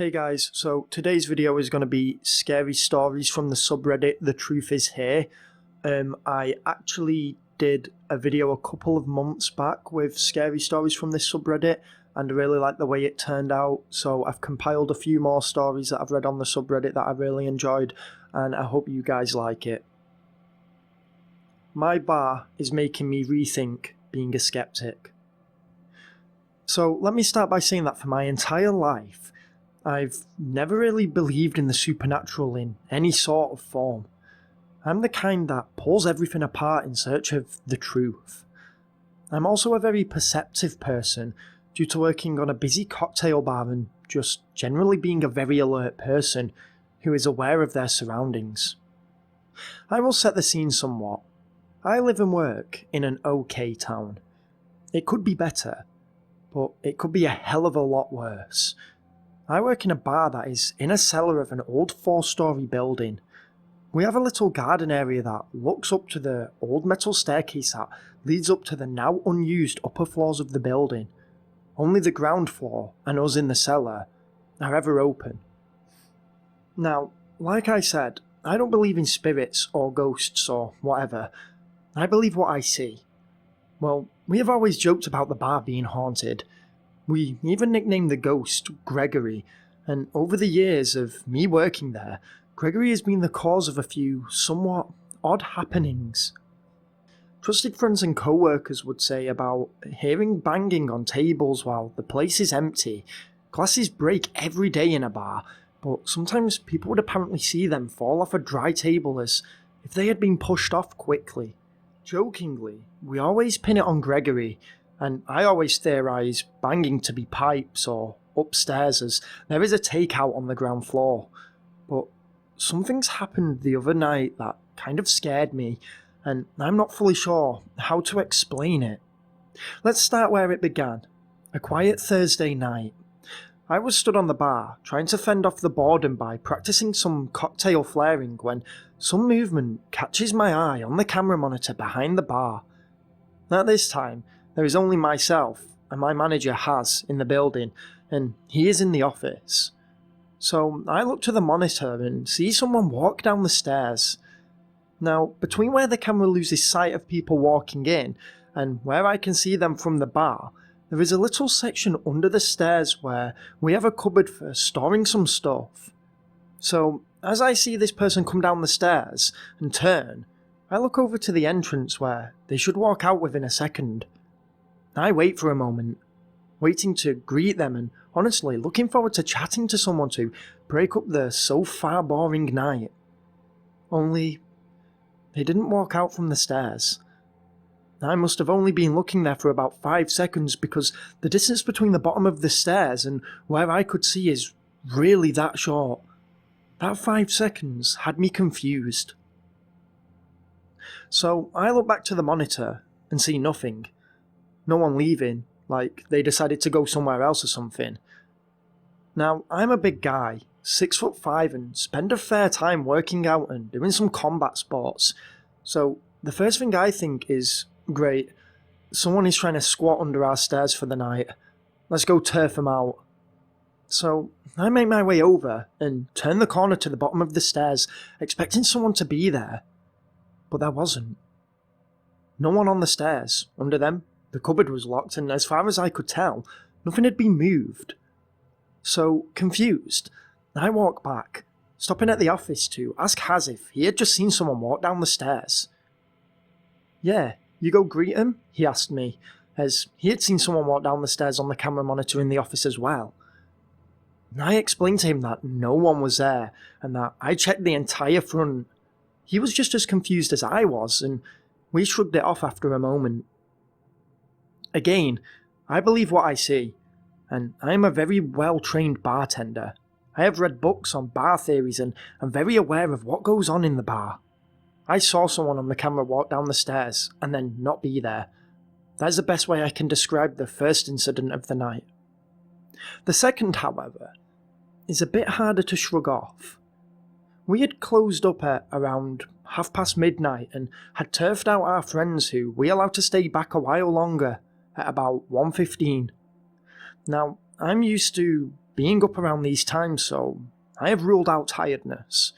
Hey guys, so today's video is going to be scary stories from the subreddit TheTruthIsHere. I actually did a video a couple of months back with scary stories from this subreddit and I really liked the way it turned out, so I've compiled a few more stories that I've read on the subreddit that I really enjoyed and I hope you guys like it. My bar is making me rethink being a skeptic. So let me start by saying that for my entire life, I've never really believed in the supernatural in any sort of form. I'm the kind that pulls everything apart in search of the truth. I'm also a very perceptive person due to working on a busy cocktail bar and just generally being a very alert person who is aware of their surroundings. I will set the scene somewhat. I live and work in an okay town. It could be better, but it could be a hell of a lot worse. I work in a bar that is in a cellar of an old 4-storey building. We have a little garden area that looks up to the old metal staircase that leads up to the now unused upper floors of the building. Only the ground floor and us in the cellar are ever open. Now, like I said, I don't believe in spirits or ghosts or whatever. I believe what I see. Well, we have always joked about the bar being haunted. We even nicknamed the ghost Gregory, and over the years of me working there, Gregory has been the cause of a few somewhat odd happenings. Trusted friends and co-workers would say about hearing banging on tables while the place is empty. Glasses break every day in a bar, but sometimes people would apparently see them fall off a dry table as if they had been pushed off quickly. Jokingly, we always pin it on Gregory, and I always theorise banging to be pipes or upstairs as there is a takeout on the ground floor. But something's happened the other night that kind of scared me, and I'm not fully sure how to explain it. Let's start where it began. A quiet Thursday night. I was stood on the bar, trying to fend off the boredom by practicing some cocktail flaring when some movement catches my eye on the camera monitor behind the bar. At this time, there is only myself and my manager Haz in the building, and he is in the office. So I look to the monitor and see someone walk down the stairs. Now, between where the camera loses sight of people walking in and where I can see them from the bar, there is a little section under the stairs where we have a cupboard for storing some stuff. So, as I see this person come down the stairs and turn, I look over to the entrance where they should walk out within a second. I wait for a moment, waiting to greet them and honestly looking forward to chatting to someone to break up the so far boring night. Only, they didn't walk out from the stairs. I must have only been looking there for about 5 seconds because the distance between the bottom of the stairs and where I could see is really that short. That 5 seconds had me confused. So I look back to the monitor and see nothing. No one leaving, like they decided to go somewhere else or something. Now, I'm a big guy, 6'5", and spend a fair time working out and doing some combat sports. So the first thing I think is, great, someone is trying to squat under our stairs for the night. Let's go turf them out. So I make my way over and turn the corner to the bottom of the stairs, expecting someone to be there. But there wasn't. No one on the stairs. Under them, the cupboard was locked, and as far as I could tell, nothing had been moved. So, confused, I walk back, stopping at the office to ask Haz if he had just seen someone walk down the stairs. Yeah, you go greet him? He asked me, as he had seen someone walk down the stairs on the camera monitor in the office as well. I explained to him that no one was there, and that I checked the entire front. He was just as confused as I was, and we shrugged it off after a moment. Again, I believe what I see, and I am a very well-trained bartender. I have read books on bar theories and am very aware of what goes on in the bar. I saw someone on the camera walk down the stairs and then not be there. That is the best way I can describe the first incident of the night. The second, however, is a bit harder to shrug off. We had closed up at around midnight and had turfed out our friends who we allowed to stay back a while longer at about 1:15. Now, I'm used to being up around these times, so I have ruled out tiredness.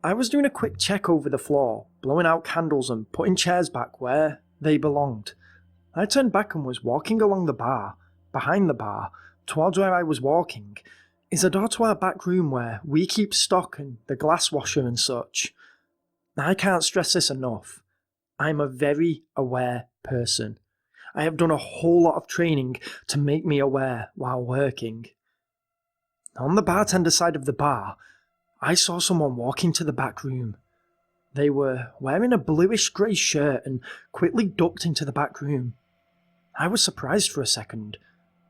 I was doing a quick check over the floor, blowing out candles and putting chairs back where they belonged. I turned back and was walking along the bar. Behind the bar, towards where I was walking, is a door to our back room where we keep stock and the glass washer and such. I can't stress this enough. I'm a very aware person. I have done a whole lot of training to make me aware while working. On the bartender side of the bar, I saw someone walk into the back room. They were wearing a bluish-grey shirt and quickly ducked into the back room. I was surprised for a second.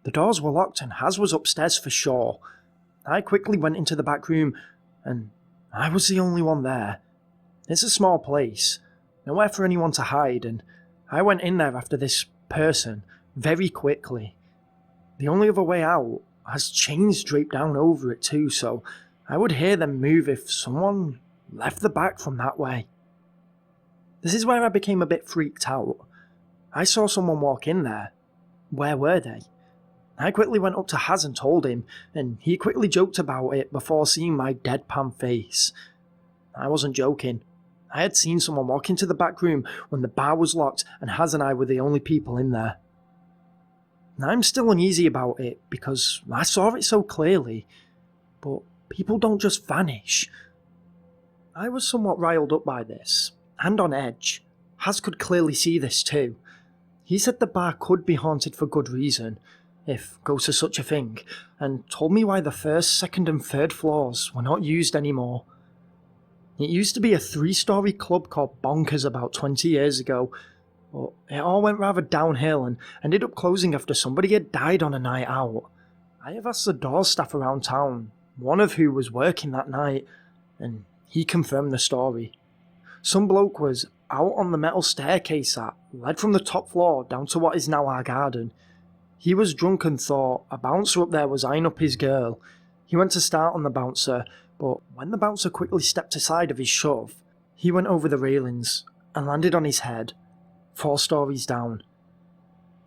The doors were locked and Haz was upstairs for sure. I quickly went into the back room and I was the only one there. It's a small place, nowhere for anyone to hide, and I went in there after this person very quickly. The only other way out has chains draped down over it too, so I would hear them move if someone left the back from that way. This is where I became a bit freaked out. I saw someone walk in there. Where were they? I quickly went up to Haz and told him, and he quickly joked about it before seeing my deadpan face. I wasn't joking. I had seen someone walk into the back room when the bar was locked and Haz and I were the only people in there. I'm still uneasy about it because I saw it so clearly, but people don't just vanish. I was somewhat riled up by this, and on edge. Haz could clearly see this too. He said the bar could be haunted for good reason, if ghosts are such a thing, and told me why the first, second and third floors were not used anymore. It used to be a 3-story club called Bonkers about 20 years ago, but it all went rather downhill and ended up closing after somebody had died on a night out. I have asked the door staff around town, one of who was working that night, and he confirmed the story. Some bloke was out on the metal staircase that led from the top floor down to what is now our garden. He was drunk and thought a bouncer up there was eyeing up his girl. He went to start on the bouncer, but when the bouncer quickly stepped aside of his shove, he went over the railings and landed on his head, 4 stories down.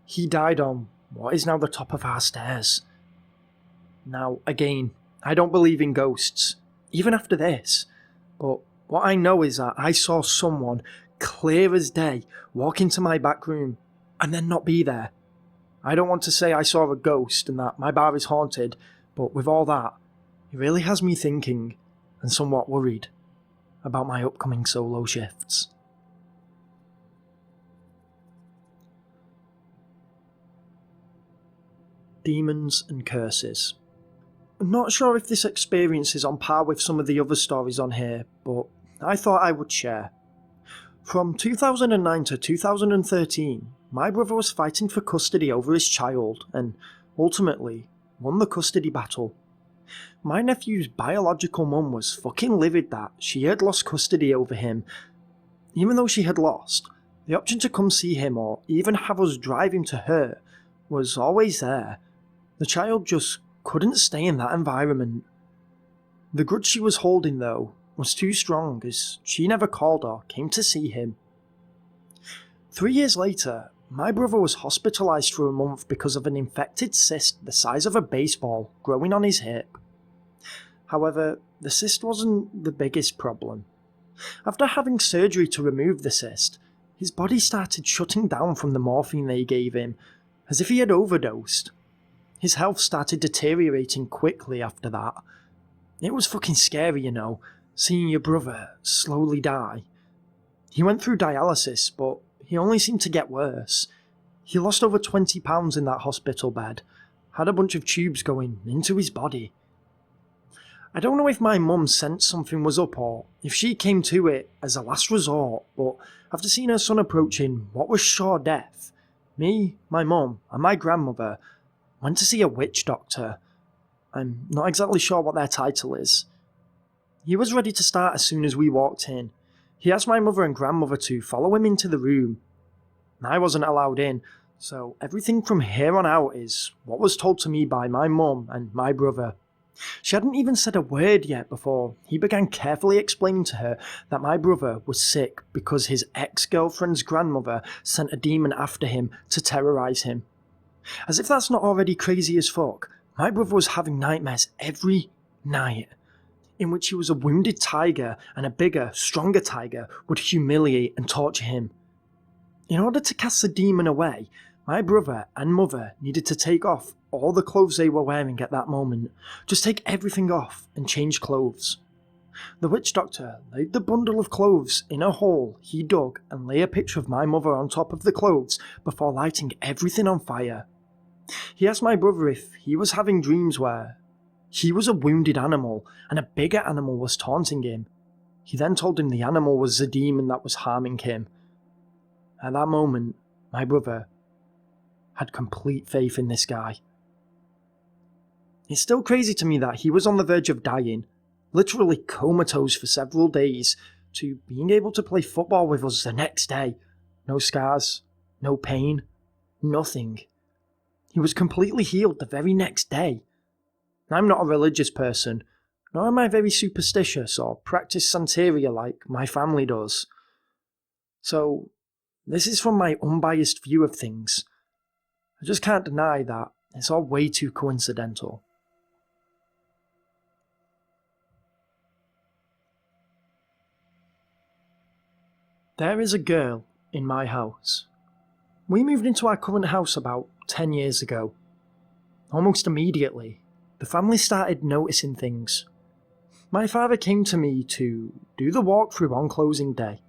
He died on what is now the top of our stairs. Now, again, I don't believe in ghosts, even after this, but what I know is that I saw someone, clear as day, walk into my back room and then not be there. I don't want to say I saw a ghost and that my bar is haunted, but with all that, it really has me thinking and somewhat worried about my upcoming solo shifts. Demons and curses. I'm not sure if this experience is on par with some of the other stories on here, but I thought I would share. From 2009 to 2013, my brother was fighting for custody over his child and ultimately won the custody battle. My nephew's biological mum was fucking livid that she had lost custody over him. Even though she had lost, the option to come see him or even have us drive him to her was always there. The child just couldn't stay in that environment. The grudge she was holding, though, was too strong as she never called or came to see him. 3 years later, my brother was hospitalised for a month because of an infected cyst the size of a baseball growing on his hip. However, the cyst wasn't the biggest problem. After having surgery to remove the cyst, his body started shutting down from the morphine they gave him, as if he had overdosed. His health started deteriorating quickly after that. It was fucking scary, you know, seeing your brother slowly die. He went through dialysis, but he only seemed to get worse. He lost over 20 pounds in that hospital bed, had a bunch of tubes going into his body. I don't know if my mum sensed something was up or if she came to it as a last resort, but after seeing her son approaching what was sure death, me, my mum, and my grandmother went to see a witch doctor. I'm not exactly sure what their title is. He was ready to start as soon as we walked in. He asked my mother and grandmother to follow him into the room. I wasn't allowed in, so everything from here on out is what was told to me by my mum and my brother. She hadn't even said a word yet before he began carefully explaining to her that my brother was sick because his ex-girlfriend's grandmother sent a demon after him to terrorise him. As if that's not already crazy as fuck, my brother was having nightmares every night in which he was a wounded tiger and a bigger, stronger tiger would humiliate and torture him. In order to cast the demon away, my brother and mother needed to take off all the clothes they were wearing at that moment. Just take everything off and change clothes. The witch doctor laid the bundle of clothes in a hole he dug and lay a picture of my mother on top of the clothes before lighting everything on fire. He asked my brother if he was having dreams where he was a wounded animal and a bigger animal was taunting him. He then told him the animal was the demon that was harming him. At that moment, my brother had complete faith in this guy. It's still crazy to me that he was on the verge of dying, literally comatose for several days, to being able to play football with us the next day. No scars, no pain, nothing. He was completely healed the very next day. I'm not a religious person, nor am I very superstitious or practice Santeria like my family does. So, this is from my unbiased view of things. I just can't deny that it's all way too coincidental. There is a girl in my house. We moved into our current house about 10 years ago. Almost immediately, the family started noticing things. My father came to me to do the walkthrough on closing day.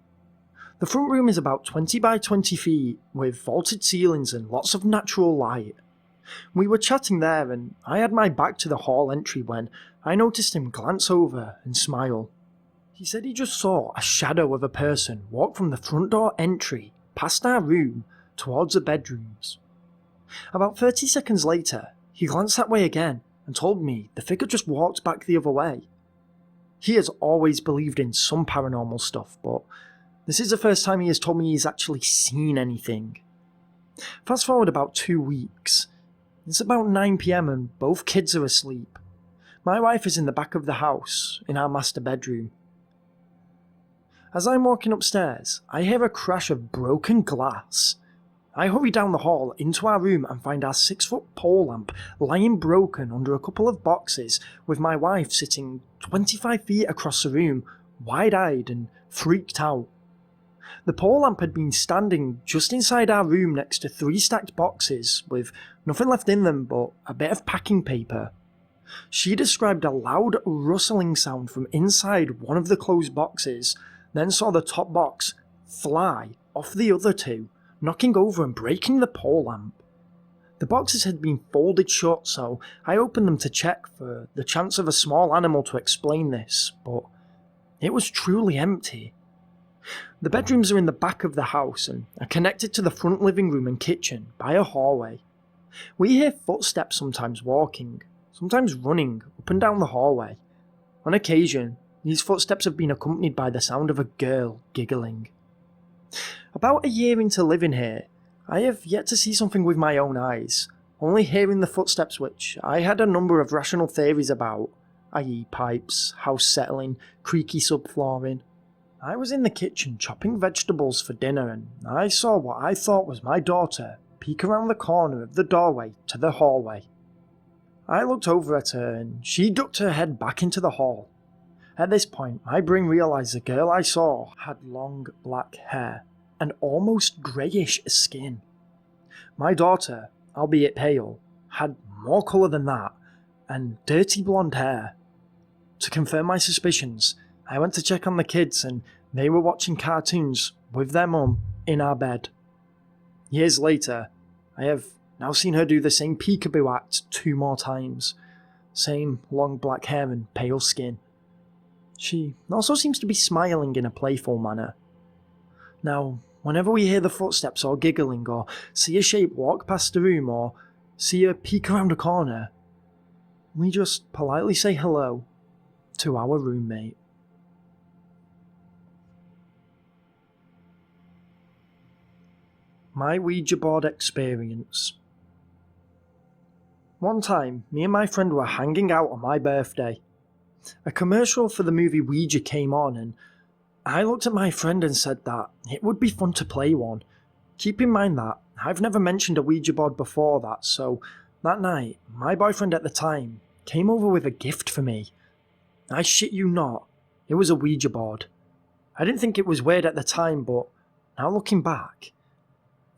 The front room is about 20 by 20 feet with vaulted ceilings and lots of natural light. We were chatting there and I had my back to the hall entry when I noticed him glance over and smile. He said he just saw a shadow of a person walk from the front door entry past our room towards the bedrooms. About 30 seconds later, he glanced that way again and told me the figure just walked back the other way. He has always believed in some paranormal stuff, but this is the first time he has told me he's actually seen anything. Fast forward about 2 weeks. It's about 9 PM and both kids are asleep. My wife is in the back of the house, in our master bedroom. As I'm walking upstairs, I hear a crash of broken glass. I hurry down the hall into our room and find our 6-foot pole lamp lying broken under a couple of boxes, with my wife sitting 25 feet across the room, wide-eyed and freaked out. The pole lamp had been standing just inside our room next to 3 stacked boxes, with nothing left in them but a bit of packing paper. She described a loud rustling sound from inside one of the closed boxes, then saw the top box fly off the other 2, knocking over and breaking the pole lamp. The boxes had been folded shut, so I opened them to check for the chance of a small animal to explain this, but it was truly empty. The bedrooms are in the back of the house and are connected to the front living room and kitchen by a hallway. We hear footsteps sometimes walking, sometimes running up and down the hallway. On occasion, these footsteps have been accompanied by the sound of a girl giggling. About a year into living here, I have yet to see something with my own eyes, only hearing the footsteps which I had a number of rational theories about, i.e. pipes, house settling, creaky subflooring. I was in the kitchen chopping vegetables for dinner and I saw what I thought was my daughter peek around the corner of the doorway to the hallway. I looked over at her and she ducked her head back into the hall. At this point, my brain realised the girl I saw had long black hair and almost greyish skin. My daughter, albeit pale, had more colour than that, and dirty blonde hair. To confirm my suspicions, I went to check on the kids and they were watching cartoons with their mum in our bed. Years later, I have now seen her do the same peekaboo act 2 more times. Same long black hair and pale skin. She also seems to be smiling in a playful manner. Now, whenever we hear the footsteps or giggling or see a shape walk past the room or see her peek around a corner, we just politely say hello to our roommate. My Ouija board experience. One time, me and my friend were hanging out on my birthday. A commercial for the movie Ouija came on and I looked at my friend and said that it would be fun to play one. Keep in mind that I've never mentioned a Ouija board before that, so That night, my boyfriend at the time came over with a gift for me. I shit you not, it was a Ouija board. I didn't think it was weird at the time, but now looking back,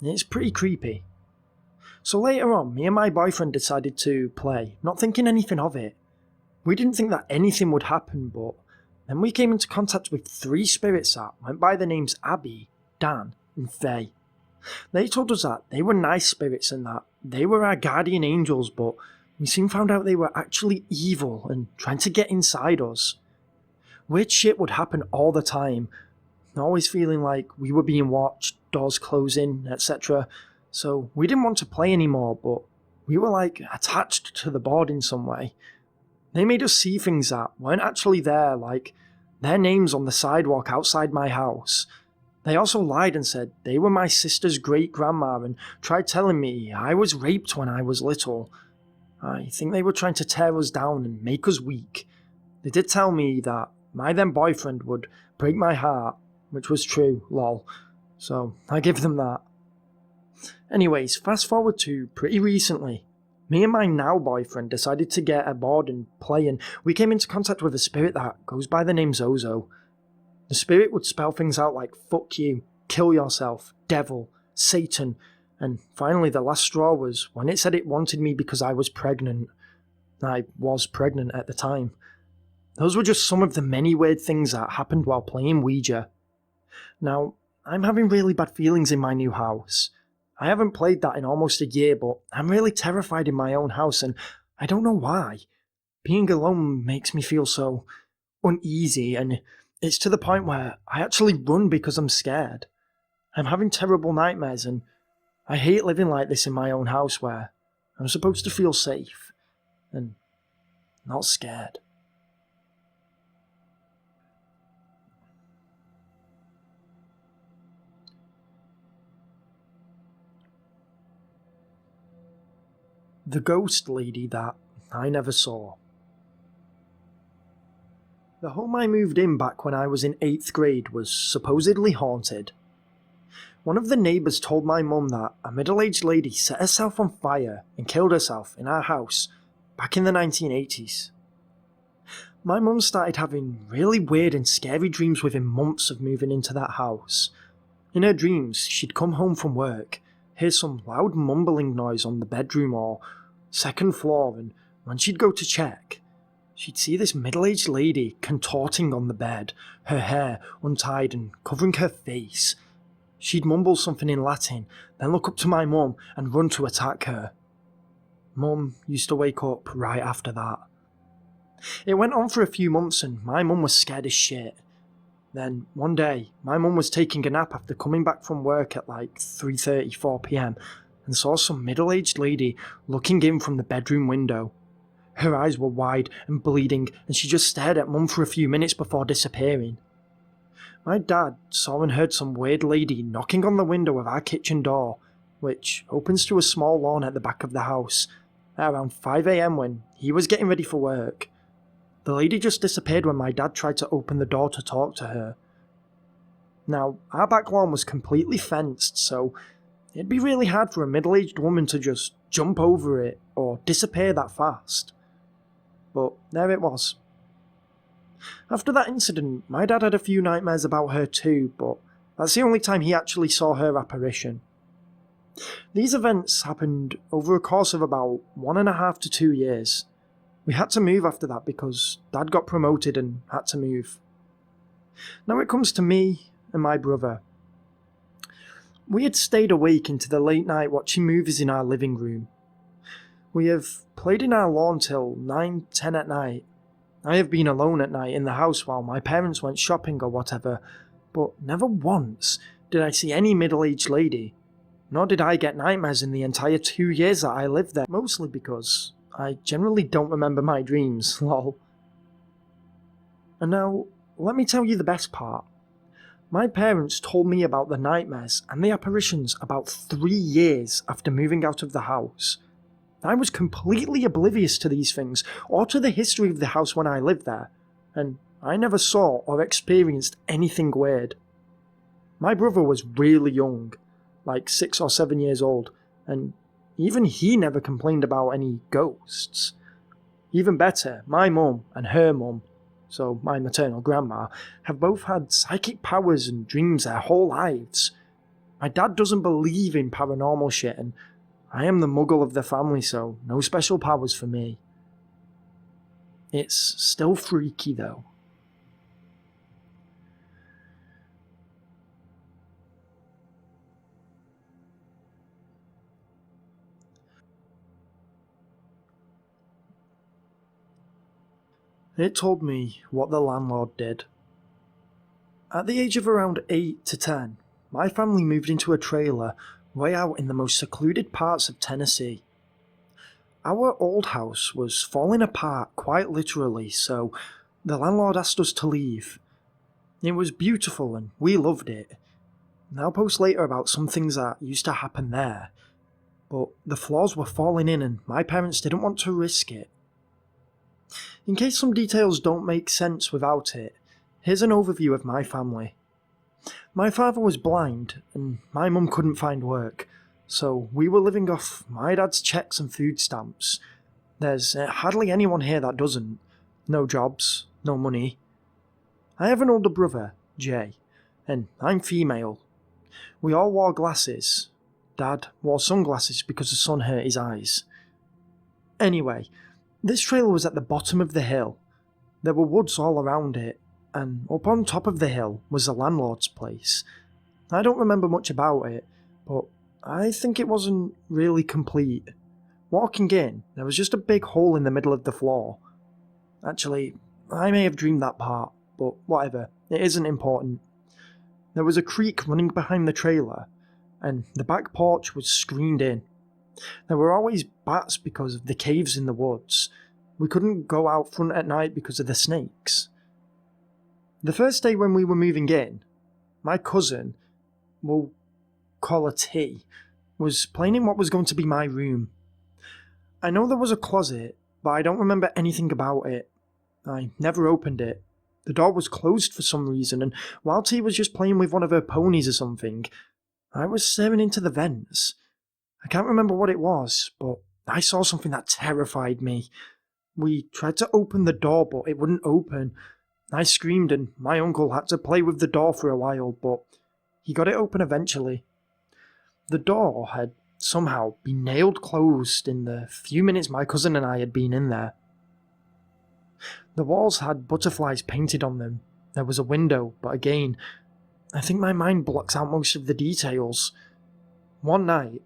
it's pretty creepy. So later on, me and my boyfriend decided to play, not thinking anything of it. We didn't think that anything would happen, but then we came into contact with 3 spirits that went by the names Abby, Dan, and Faye. They told us that they were nice spirits and that they were our guardian angels, but we soon found out they were actually evil and trying to get inside us. Weird shit would happen all the time, always feeling like we were being watched, doors closing, etc. So we didn't want to play anymore, but we were like attached to the board in some way. They made us see things that weren't actually there, like their names on the sidewalk outside my house. They also lied and said they were my sister's great-grandma and tried telling me I was raped when I was little. I think they were trying to tear us down and make us weak. They did tell me that my then boyfriend would break my heart, which was true, lol. So I give them that. Anyways, fast forward to pretty recently. Me and my now boyfriend decided to get a board and play, and we came into contact with a spirit that goes by the name Zozo. The spirit would spell things out like fuck you, kill yourself, devil, Satan, and finally the last straw was when it said it wanted me because I was pregnant. I was pregnant at the time. Those were just some of the many weird things that happened while playing Ouija. Now, I'm having really bad feelings in my new house. I haven't played that in almost a year, but I'm really terrified in my own house, and I don't know why. Being alone makes me feel so uneasy, and it's to the point where I actually run because I'm scared. I'm having terrible nightmares, and I hate living like this in my own house where I'm supposed to feel safe and not scared. The ghost lady that I never saw. The home I moved in back when I was in 8th grade was supposedly haunted. One of the neighbours told my mum that a middle-aged lady set herself on fire and killed herself in our house back in the 1980s. My mum started having really weird and scary dreams within months of moving into that house. In her dreams, she'd come home from work, hear some loud mumbling noise on the bedroom or second floor, and when she'd go to check, she'd see this middle-aged lady contorting on the bed, her hair untied and covering her face. She'd mumble something in Latin, then look up to my mum and run to attack her. Mum used to wake up right after that. It went on for a few months and my mum was scared as shit. Then, one day, my mum was taking a nap after coming back from work at like 3:30, 4 PM and saw some middle-aged lady looking in from the bedroom window. Her eyes were wide and bleeding and she just stared at Mum for a few minutes before disappearing. My dad saw and heard some weird lady knocking on the window of our kitchen door, which opens to a small lawn at the back of the house, at around 5 AM when he was getting ready for work. The lady just disappeared when my dad tried to open the door to talk to her. Now, our back lawn was completely fenced, so it'd be really hard for a middle-aged woman to just jump over it or disappear that fast. But there it was. After that incident, my dad had a few nightmares about her too, but that's the only time he actually saw her apparition. These events happened over a course of about 1.5 to 2 years. We had to move after that because Dad got promoted and had to move. Now it comes to me and my brother. We had stayed awake into the late night watching movies in our living room. We have played in our lawn till 9, 10 at night. I have been alone at night in the house while my parents went shopping or whatever, but never once did I see any middle-aged lady, nor did I get nightmares in the entire 2 years that I lived there, mostly because I generally don't remember my dreams, lol. And now, let me tell you the best part. My parents told me about the nightmares and the apparitions about 3 years after moving out of the house. I was completely oblivious to these things, or to the history of the house when I lived there, and I never saw or experienced anything weird. My brother was really young, like 6 or 7 years old, and even he never complained about any ghosts. Even better, my mum and her mum, so my maternal grandma, have both had psychic powers and dreams their whole lives. My dad doesn't believe in paranormal shit, and I am the muggle of the family, so no special powers for me. It's still freaky though. It told me what the landlord did. At the age of around 8 to 10, my family moved into a trailer way out in the most secluded parts of Tennessee. Our old house was falling apart quite literally, so the landlord asked us to leave. It was beautiful and we loved it. I'll post later about some things that used to happen there, but the floors were falling in and my parents didn't want to risk it. In case some details don't make sense without it, here's an overview of my family. My father was blind and my mum couldn't find work, so we were living off my dad's checks and food stamps. There's hardly anyone here that doesn't. No jobs, no money. I have an older brother, Jay, and I'm female. We all wore glasses. Dad wore sunglasses because the sun hurt his eyes. Anyway, this trailer was at the bottom of the hill. There were woods all around it, and up on top of the hill was the landlord's place. I don't remember much about it, but I think it wasn't really complete. Walking in, there was just a big hole in the middle of the floor. Actually, I may have dreamed that part, but whatever, it isn't important. There was a creek running behind the trailer, and the back porch was screened in. There were always bats because of the caves in the woods. We couldn't go out front at night because of the snakes. The first day when we were moving in, my cousin, we'll call her T, was playing in what was going to be my room. I know there was a closet, but I don't remember anything about it. I never opened it. The door was closed for some reason, and while T was just playing with one of her ponies or something, I was staring into the vents. I can't remember what it was, but I saw something that terrified me. We tried to open the door, but it wouldn't open. I screamed and my uncle had to play with the door for a while, but he got it open eventually. The door had somehow been nailed closed in the few minutes my cousin and I had been in there. The walls had butterflies painted on them. There was a window, but again, I think my mind blocks out most of the details. One night,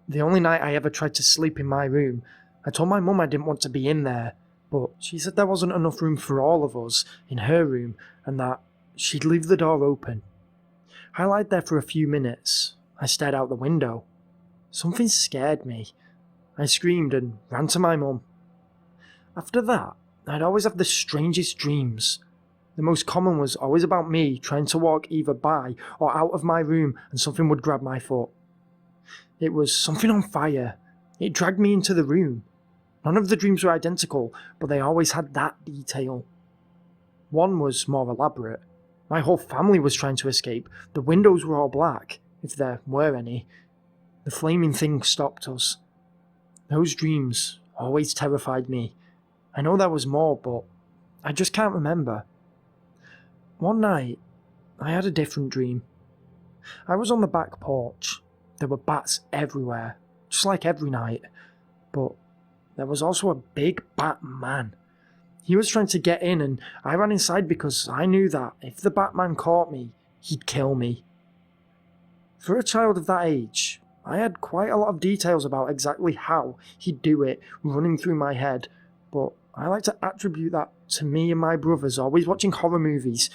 the only night I ever tried to sleep in my room, I told my mum I didn't want to be in there, but she said there wasn't enough room for all of us in her room and that she'd leave the door open. I lied there for a few minutes. I stared out the window. Something scared me. I screamed and ran to my mum. After that, I'd always have the strangest dreams. The most common was always about me trying to walk either by or out of my room and something would grab my foot. It was something on fire. It dragged me into the room. None of the dreams were identical, but they always had that detail. One was more elaborate. My whole family was trying to escape. The windows were all black, if there were any. The flaming thing stopped us. Those dreams always terrified me. I know there was more, but I just can't remember. One night, I had a different dream. I was on the back porch. There were bats everywhere, just like every night. But there was also a big Batman. He was trying to get in and I ran inside because I knew that if the Batman caught me, he'd kill me. For a child of that age, I had quite a lot of details about exactly how he'd do it running through my head, but I like to attribute that to me and my brothers always watching horror movies,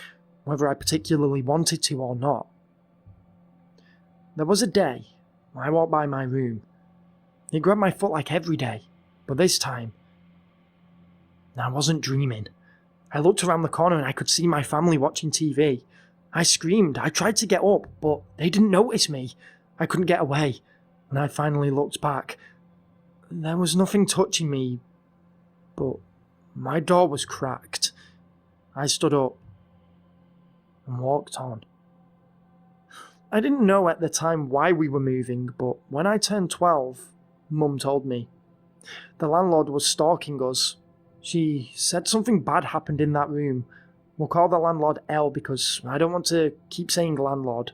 whether I particularly wanted to or not. There was a day I walked by my room. It grabbed my foot like every day, but this time, I wasn't dreaming. I looked around the corner and I could see my family watching TV. I screamed, I tried to get up, but they didn't notice me. I couldn't get away. When I finally looked back, there was nothing touching me, but my door was cracked. I stood up and walked on. I didn't know at the time why we were moving, but when I turned 12, Mum told me. The landlord was stalking us. She said something bad happened in that room. We'll call the landlord L because I don't want to keep saying landlord.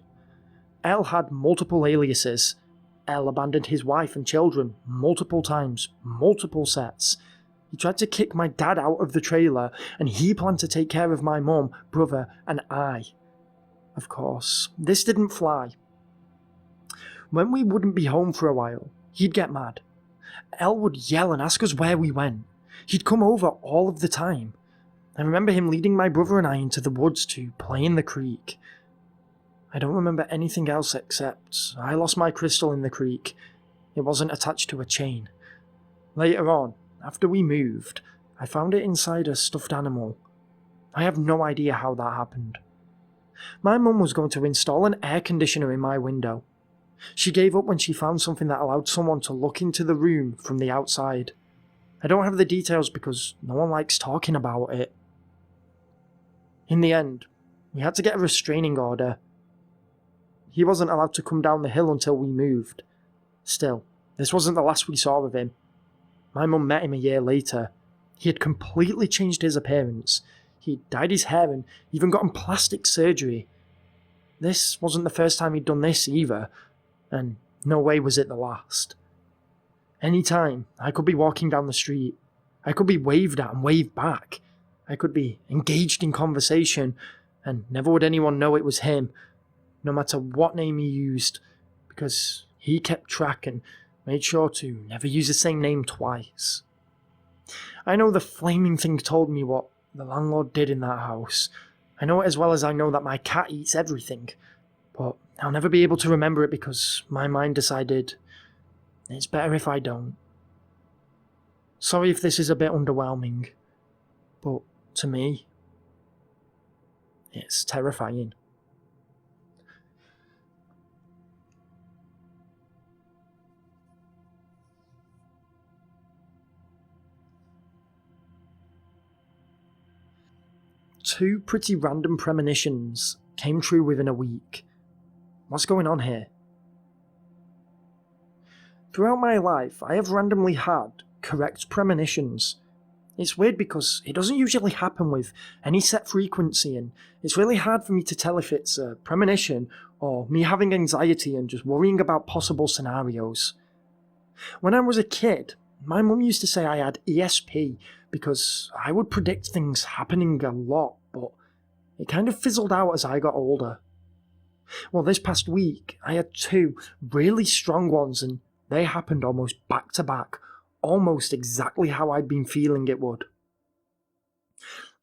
L had multiple aliases. L abandoned his wife and children multiple times, multiple sets. He tried to kick my dad out of the trailer, and he planned to take care of my mum, brother, and I. Of course, this didn't fly. When we wouldn't be home for a while, he'd get mad. L would yell and ask us where we went. He'd come over all of the time. I remember him leading my brother and I into the woods to play in the creek. I don't remember anything else except I lost my crystal in the creek. It wasn't attached to a chain. Later on, after we moved, I found it inside a stuffed animal. I have no idea how that happened. My mum was going to install an air conditioner in my window. She gave up when she found something that allowed someone to look into the room from the outside. I don't have the details because no one likes talking about it. In the end, we had to get a restraining order. He wasn't allowed to come down the hill until we moved. Still, this wasn't the last we saw of him. My mum met him a year later. He had completely changed his appearance. He dyed his hair and even gotten plastic surgery. This wasn't the first time he'd done this either, and no way was it the last. Any time, I could be walking down the street. I could be waved at and waved back. I could be engaged in conversation, and never would anyone know it was him, no matter what name he used, because he kept track and made sure to never use the same name twice. I know the flaming thing told me what the landlord did in that house. I know it as well as I know that my cat eats everything, but I'll never be able to remember it because my mind decided it's better if I don't. Sorry if this is a bit underwhelming, but to me, it's terrifying. Two pretty random premonitions came true within a week. What's going on here? Throughout my life, I have randomly had correct premonitions. It's weird because it doesn't usually happen with any set frequency, and it's really hard for me to tell if it's a premonition or me having anxiety and just worrying about possible scenarios. When I was a kid, my mum used to say I had ESP because I would predict things happening a lot, but it kind of fizzled out as I got older. Well, this past week, I had two really strong ones, and they happened almost back to back, almost exactly how I'd been feeling it would.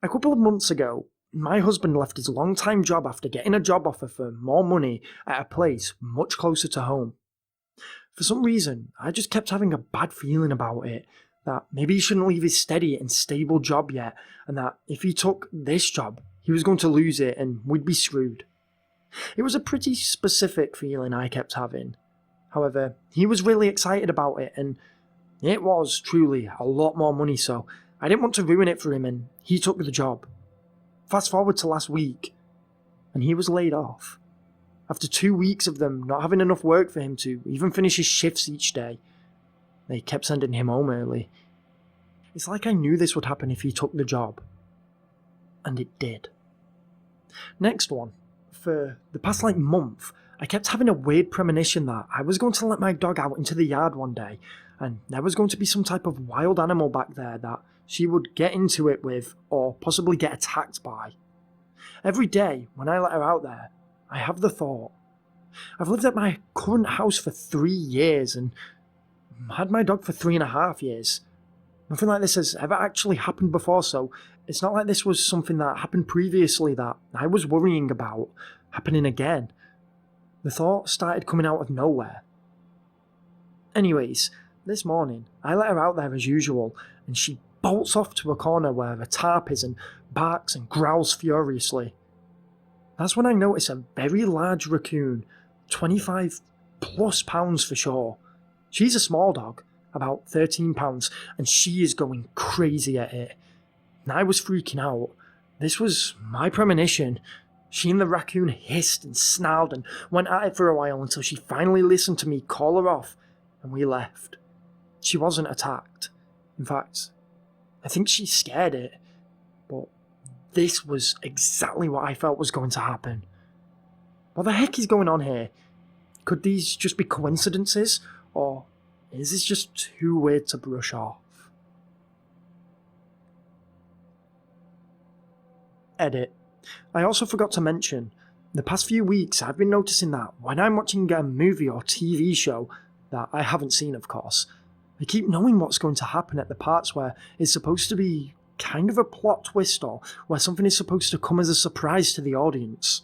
A couple of months ago, my husband left his long-time job after getting a job offer for more money at a place much closer to home. For some reason, I just kept having a bad feeling about it, that maybe he shouldn't leave his steady and stable job yet, and that if he took this job, he was going to lose it and we'd be screwed. It was a pretty specific feeling I kept having. However, he was really excited about it, and it was truly a lot more money, so I didn't want to ruin it for him, and he took the job. Fast forward to last week, and he was laid off. After 2 weeks of them not having enough work for him to even finish his shifts each day, they kept sending him home early. It's like I knew this would happen if he took the job. And it did. Next one. For the past month, I kept having a weird premonition that I was going to let my dog out into the yard one day, and there was going to be some type of wild animal back there that she would get into it with, or possibly get attacked by. Every day, when I let her out there, I have the thought. I've lived at my current house for 3 years, and had my dog for 3.5 years. Nothing like this has ever actually happened before, so it's not like this was something that happened previously that I was worrying about happening again. The thought started coming out of nowhere. Anyways, this morning, I let her out there as usual, and she bolts off to a corner where a tarp is and barks and growls furiously. That's when I notice a very large raccoon, 25 plus pounds for sure. She's a small dog, about 13 pounds, and she is going crazy at it. And I was freaking out. This was my premonition. She and the raccoon hissed and snarled and went at it for a while until she finally listened to me call her off, and we left. she wasn't attacked. In fact, I think she scared it. But this was exactly what I felt was going to happen. What the heck is going on here? Could these just be coincidences? Or is this just too weird to brush off? Edit. I also forgot to mention, the past few weeks I've been noticing that when I'm watching a movie or TV show, that I haven't seen of course, I keep knowing what's going to happen at the parts where it's supposed to be kind of a plot twist or where something is supposed to come as a surprise to the audience.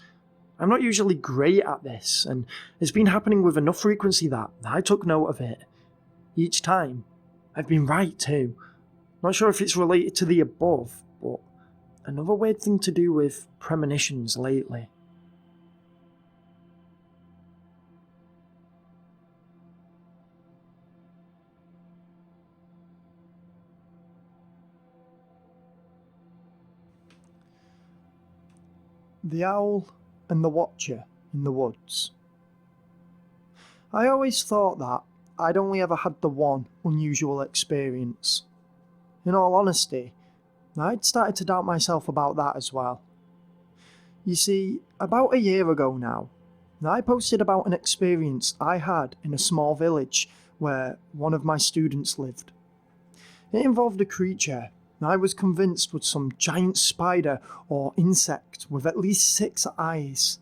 I'm not usually great at this, and it's been happening with enough frequency that I took note of it. Each time, I've been right too. Not sure if it's related to the above, but another weird thing to do with premonitions lately. The Owl and the Watcher in the Woods. I always thought that I'd only ever had the one unusual experience. In all honesty, I'd started to doubt myself about that as well. You see, about a year ago now, I posted about an experience I had in a small village where one of my students lived. It involved a creature I was convinced was some giant spider or insect with at least 6 eyes.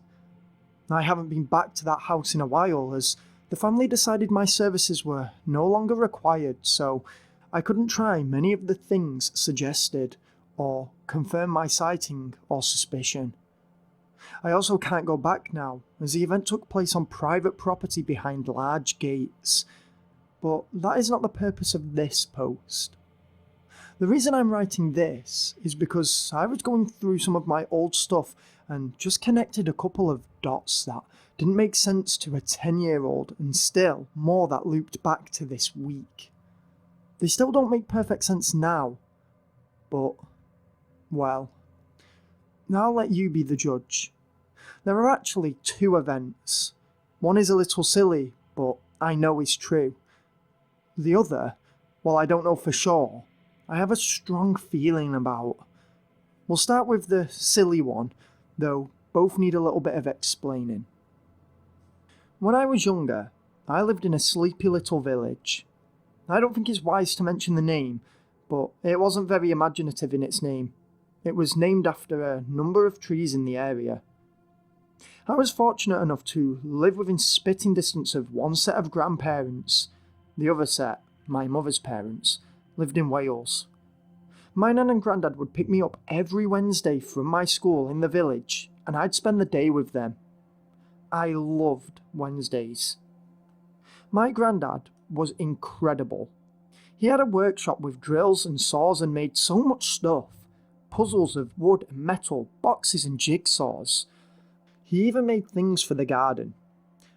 I haven't been back to that house in a while as the family decided my services were no longer required, so I couldn't try many of the things suggested or confirm my sighting or suspicion. I also can't go back now as the event took place on private property behind large gates. But that is not the purpose of this post. The reason I'm writing this is because I was going through some of my old stuff and just connected a couple of dots that didn't make sense to a 10-year-old and still more that looped back to this week. They still don't make perfect sense now, but, well, I'll let you be the judge. There are actually 2 events. One is a little silly, but I know is true. The other, while I don't know for sure, I have a strong feeling about. We'll start with the silly one, though both need a little bit of explaining. When I was younger, I lived in a sleepy little village. I don't think it's wise to mention the name, but it wasn't very imaginative in its name. It was named after a number of trees in the area. I was fortunate enough to live within spitting distance of one set of grandparents. The other set, my mother's parents, lived in Wales. My nan and granddad would pick me up every Wednesday from my school in the village, and I'd spend the day with them. I loved Wednesdays. My granddad was incredible. He had a workshop with drills and saws and made so much stuff. Puzzles of wood and metal, boxes and jigsaws. He even made things for the garden.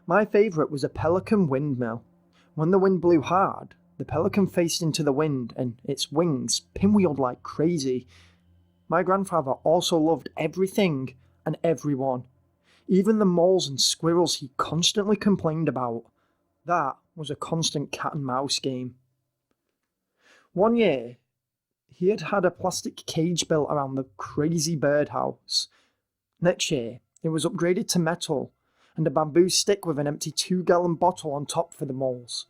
My favourite was a pelican windmill. When the wind blew hard, the pelican faced into the wind and its wings pinwheeled like crazy. My grandfather also loved everything and everyone, even the moles and squirrels he constantly complained about. That was a constant cat and mouse game. One year, he had had a plastic cage built around the crazy birdhouse. Next year, it was upgraded to metal and a bamboo stick with an empty 2-gallon bottle on top for the moles.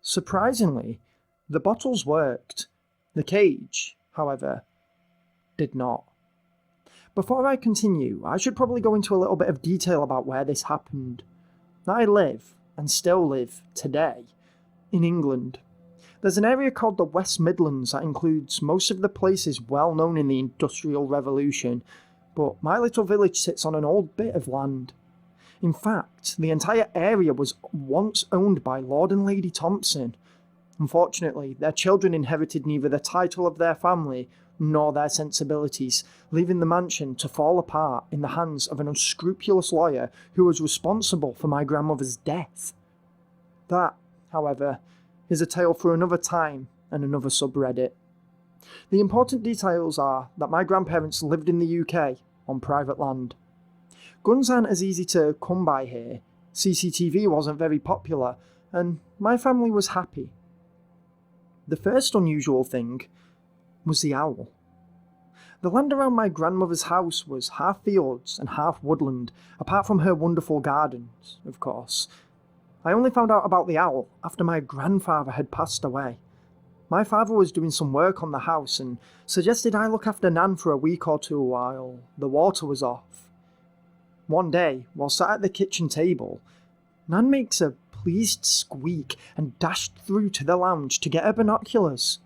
Surprisingly, the bottles worked. The cage, however, did not. Before I continue, I should probably go into a little bit of detail about where this happened. I live, and still live, today, in England. There's an area called the West Midlands that includes most of the places well known in the Industrial Revolution, but my little village sits on an old bit of land. In fact, the entire area was once owned by Lord and Lady Thompson. Unfortunately, their children inherited neither the title of their family nor their sensibilities, leaving the mansion to fall apart in the hands of an unscrupulous lawyer who was responsible for my grandmother's death. That, however, is a tale for another time and another subreddit. The important details are that my grandparents lived in the UK on private land. Guns aren't as easy to come by here, CCTV wasn't very popular, and my family was happy. The first unusual thing was the owl. The land around my grandmother's house was half fields and half woodland, apart from her wonderful gardens, of course. I only found out about the owl after my grandfather had passed away. My father was doing some work on the house and suggested I look after Nan for a week or two while the water was off. One day, while sat at the kitchen table, Nan makes a pleased squeak and dashed through to the lounge to get her binoculars.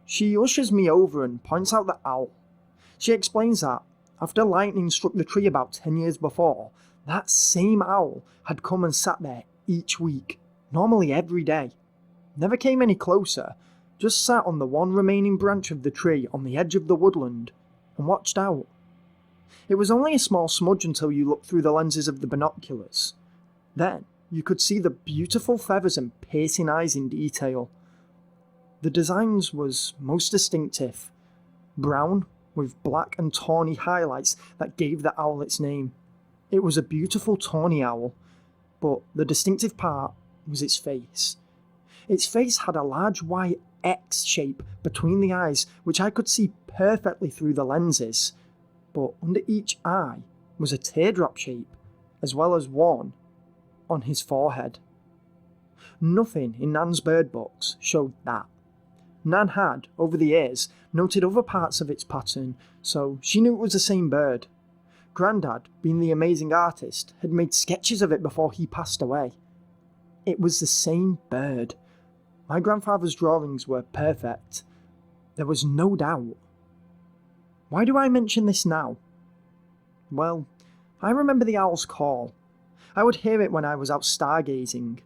She ushers me over and points out the owl. She explains that, after lightning struck the tree about 10 years before, that same owl had come and sat there each week, normally every day. Never came any closer, just sat on the one remaining branch of the tree on the edge of the woodland and watched out. It was only a small smudge until you looked through the lenses of the binoculars. Then you could see the beautiful feathers and piercing eyes in detail. The design was most distinctive, brown with black and tawny highlights that gave the owl its name. It was a beautiful tawny owl, but the distinctive part was its face. Its face had a large white X shape between the eyes, which I could see perfectly through the lenses, but under each eye was a teardrop shape, as well as one on his forehead. Nothing in Nan's bird books showed that. Nan had, over the years, noted other parts of its pattern, so she knew it was the same bird. Grandad, being the amazing artist, had made sketches of it before he passed away. It was the same bird. My grandfather's drawings were perfect. There was no doubt. Why do I mention this now? Well, I remember the owl's call. I would hear it when I was out stargazing.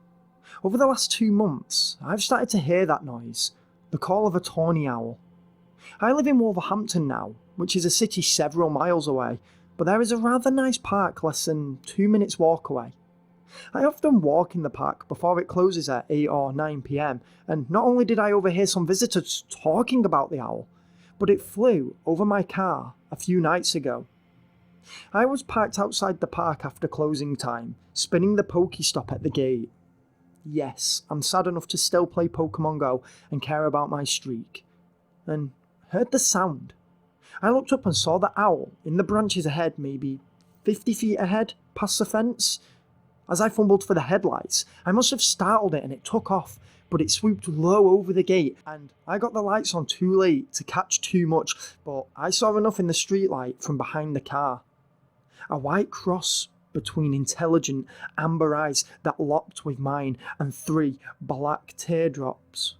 Over the last 2 months, I've started to hear that noise, the call of a tawny owl. I live in Wolverhampton now, which is a city several miles away, but there is a rather nice park less than 2 minutes walk away. I often walk in the park before it closes at 8 or 9 PM, and not only did I overhear some visitors talking about the owl, but it flew over my car a few nights ago. I was parked outside the park after closing time, spinning the Pokestop at the gate. Yes, I'm sad enough to still play Pokemon Go and care about my streak. And heard the sound. I looked up and saw the owl in the branches ahead, maybe 50 feet ahead, past the fence. As I fumbled for the headlights, I must have startled it and it took off, but it swooped low over the gate, and I got the lights on too late to catch too much, but I saw enough in the streetlight from behind the car. A white cross between intelligent amber eyes that locked with mine and 3 black teardrops.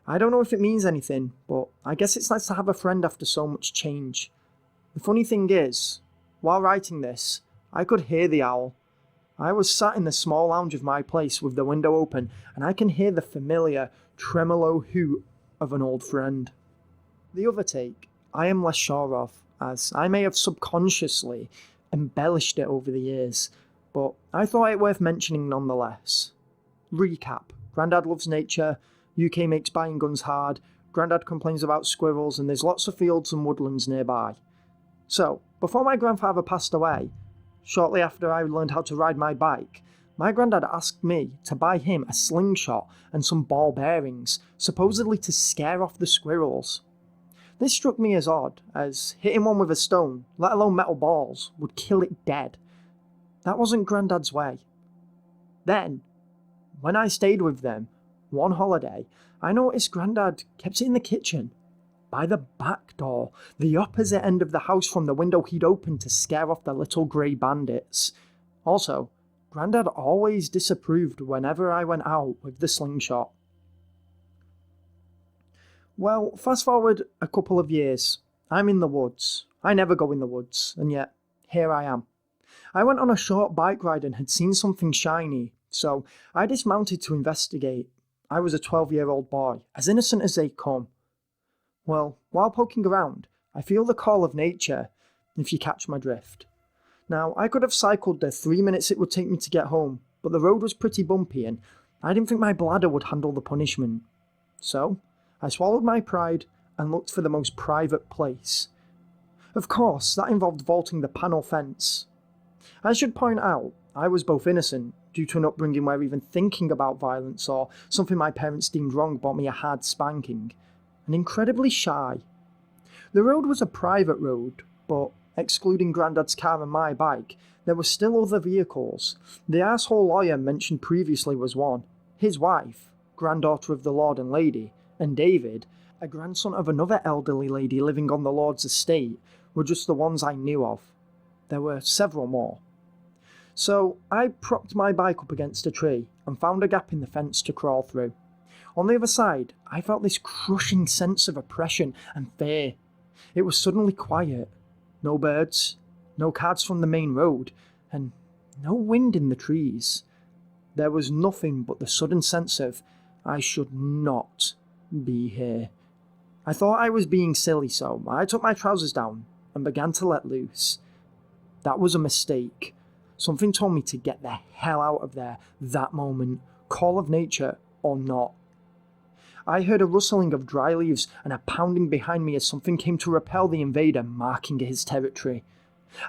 I don't know if it means anything, but I guess it's nice to have a friend after so much change. The funny thing is, while writing this, I could hear the owl. I was sat in the small lounge of my place with the window open, and I can hear the familiar tremolo hoot of an old friend. The other take, I am less sure of, as I may have subconsciously embellished it over the years, but I thought it worth mentioning nonetheless. Recap: Grandad loves nature, UK makes buying guns hard, Grandad complains about squirrels, and there's lots of fields and woodlands nearby. So, before my grandfather passed away, shortly after I learned how to ride my bike, my granddad asked me to buy him a slingshot and some ball bearings, supposedly to scare off the squirrels. This struck me as odd, as hitting one with a stone, let alone metal balls, would kill it dead. That wasn't Grandad's way. Then, when I stayed with them, one holiday, I noticed Grandad kept it in the kitchen, by the back door, the opposite end of the house from the window he'd opened to scare off the little grey bandits. Also, Grandad always disapproved whenever I went out with the slingshot. Well, fast forward a couple of years. I'm in the woods. I never go in the woods, and yet, here I am. I went on a short bike ride and had seen something shiny, so I dismounted to investigate. I was a 12-year-old boy, as innocent as they come. Well, while poking around, I feel the call of nature, if you catch my drift. Now, I could have cycled the 3 minutes it would take me to get home, but the road was pretty bumpy and I didn't think my bladder would handle the punishment. So, I swallowed my pride and looked for the most private place. Of course, that involved vaulting the panel fence. I should point out, I was both innocent, due to an upbringing where even thinking about violence or something my parents deemed wrong bought me a hard spanking, and incredibly shy. The road was a private road, but excluding Grandad's car and my bike, there were still other vehicles. The arsehole lawyer mentioned previously was one, his wife, granddaughter of the Lord and Lady, and David, a grandson of another elderly lady living on the Lord's estate, were just the ones I knew of. There were several more. So I propped my bike up against a tree and found a gap in the fence to crawl through. On the other side, I felt this crushing sense of oppression and fear. It was suddenly quiet. No birds, no cars from the main road, and no wind in the trees. There was nothing but the sudden sense of, I should not be here. I thought I was being silly, so I took my trousers down and began to let loose. That was a mistake. Something told me to get the hell out of there that moment, call of nature or not. I heard a rustling of dry leaves and a pounding behind me as something came to repel the invader, marking his territory.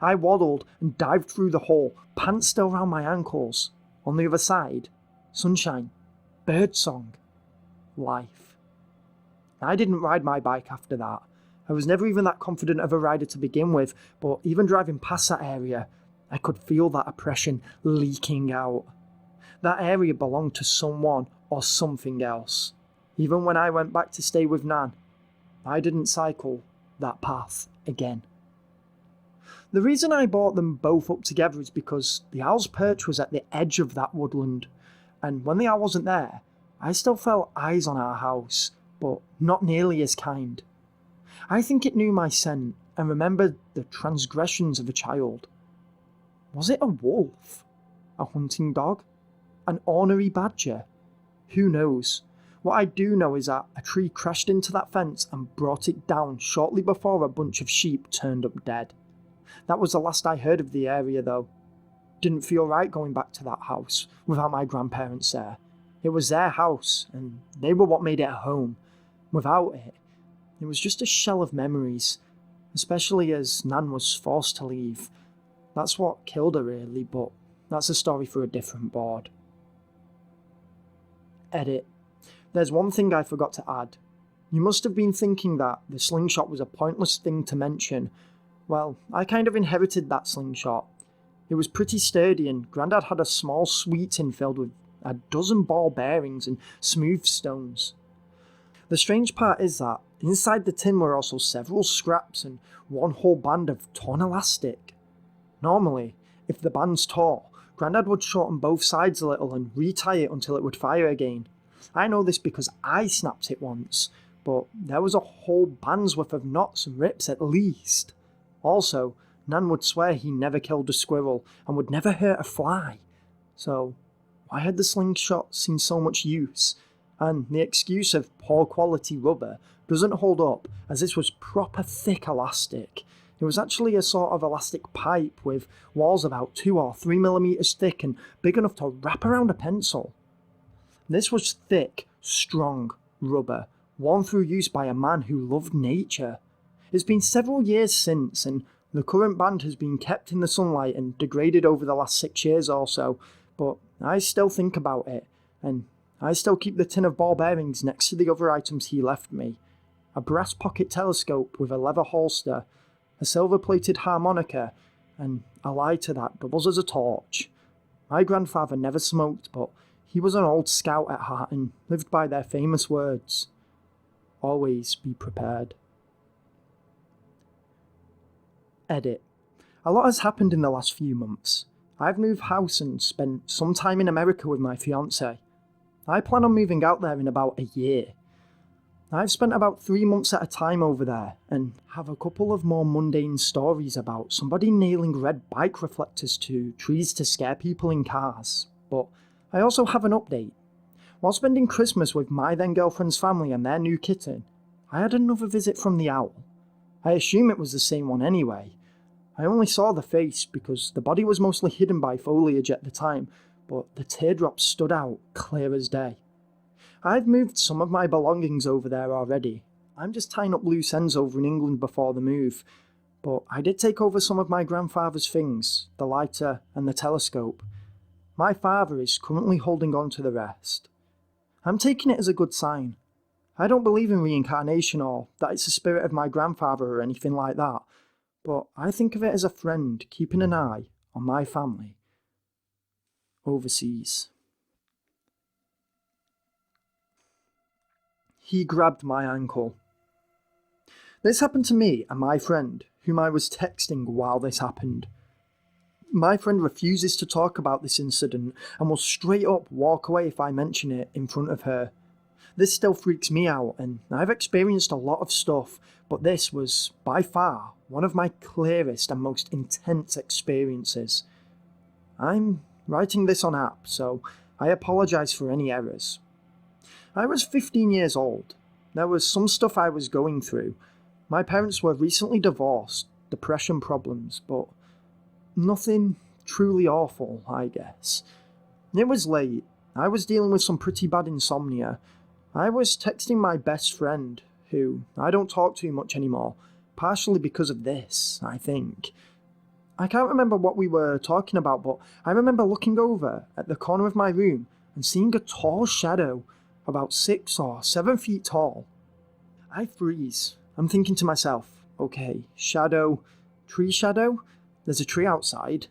I waddled and dived through the hole, pants still round my ankles. On the other side, sunshine, birdsong, life. I didn't ride my bike after that. I was never even that confident of a rider to begin with, but even driving past that area, I could feel that oppression leaking out. That area belonged to someone or something else. Even when I went back to stay with Nan, I didn't cycle that path again. The reason I brought them both up together is because the owl's perch was at the edge of that woodland, and when the owl wasn't there, I still felt eyes on our house, but not nearly as kind. I think it knew my scent and remembered the transgressions of a child. Was it a wolf? A hunting dog? An ornery badger? Who knows? What I do know is that a tree crashed into that fence and brought it down shortly before a bunch of sheep turned up dead. That was the last I heard of the area though. Didn't feel right going back to that house without my grandparents there. It was their house and they were what made it a home. Without it, it was just a shell of memories, especially as Nan was forced to leave. That's what killed her really, but that's a story for a different board. Edit. There's one thing I forgot to add. You must have been thinking that the slingshot was a pointless thing to mention. Well, I kind of inherited that slingshot. It was pretty sturdy and Grandad had a small sweet tin filled with a dozen ball bearings and smooth stones. The strange part is that inside the tin were also several scraps and one whole band of torn elastic. Normally, if the band's tore, Grandad would shorten both sides a little and retie it until it would fire again. I know this because I snapped it once, but there was a whole band's worth of knots and rips at least. Also, Nan would swear he never killed a squirrel and would never hurt a fly. So, why had the slingshot seen so much use? And the excuse of poor quality rubber doesn't hold up, as this was proper thick elastic. It was actually a sort of elastic pipe with walls about 2 or 3 millimeters thick and big enough to wrap around a pencil. This was thick, strong rubber, worn through use by a man who loved nature. It's been several years since, and the current band has been kept in the sunlight and degraded over the last 6 years or so, but I still think about it, and I still keep the tin of ball bearings next to the other items he left me. A brass pocket telescope with a leather holster, a silver-plated harmonica, and a lighter that doubles as a torch. My grandfather never smoked, but he was an old scout at heart and lived by their famous words. Always be prepared. Edit. A lot has happened in the last few months. I've moved house and spent some time in America with my fiancée. I plan on moving out there in about a year. I've spent about 3 months at a time over there and have a couple of more mundane stories about somebody nailing red bike reflectors to trees to scare people in cars. But I also have an update. While spending Christmas with my then girlfriend's family and their new kitten, I had another visit from the owl. I assume it was the same one anyway. I only saw the face because the body was mostly hidden by foliage at the time, but the teardrops stood out clear as day. I'd moved some of my belongings over there already. I'm just tying up loose ends over in England before the move. but I did take over some of my grandfather's things, the lighter and the telescope. My father is currently holding on to the rest. I'm taking it as a good sign. I don't believe in reincarnation or that it's the spirit of my grandfather or anything like that, but I think of it as a friend keeping an eye on my family overseas. He grabbed my ankle. This happened to me and my friend, whom I was texting while this happened. My friend refuses to talk about this incident and will straight up walk away if I mention it in front of her. This still freaks me out, and I've experienced a lot of stuff, but this was, by far, one of my clearest and most intense experiences. I'm writing this on app, so I apologise for any errors. I was 15 years old. There was some stuff I was going through. My parents were recently divorced, depression problems, but nothing truly awful, I guess. It was late. I was dealing with some pretty bad insomnia. I was texting my best friend, who I don't talk to much anymore, partially because of this, I think. I can't remember what we were talking about, but I remember looking over at the corner of my room and seeing a tall shadow, about 6 or 7 feet tall. I freeze. I'm thinking to myself, okay, shadow, tree shadow? There's a tree outside.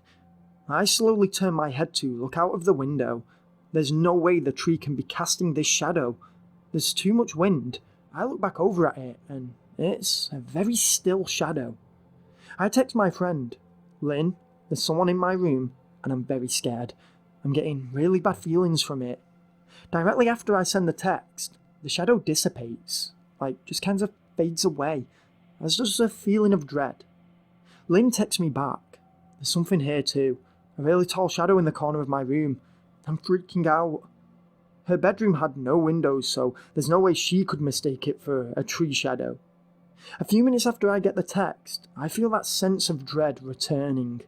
I slowly turn my head to look out of the window. There's no way the tree can be casting this shadow. There's too much wind. I look back over at it, and it's a very still shadow. I text my friend, Lynn, there's someone in my room, and I'm very scared. I'm getting really bad feelings from it. Directly after I send the text, the shadow dissipates, just kind of fades away. There's just a feeling of dread. Lynn texts me back. There's something here too. A really tall shadow in the corner of my room. I'm freaking out. Her bedroom had no windows, so there's no way she could mistake it for a tree shadow. A few minutes after I get the text, I feel that sense of dread returning.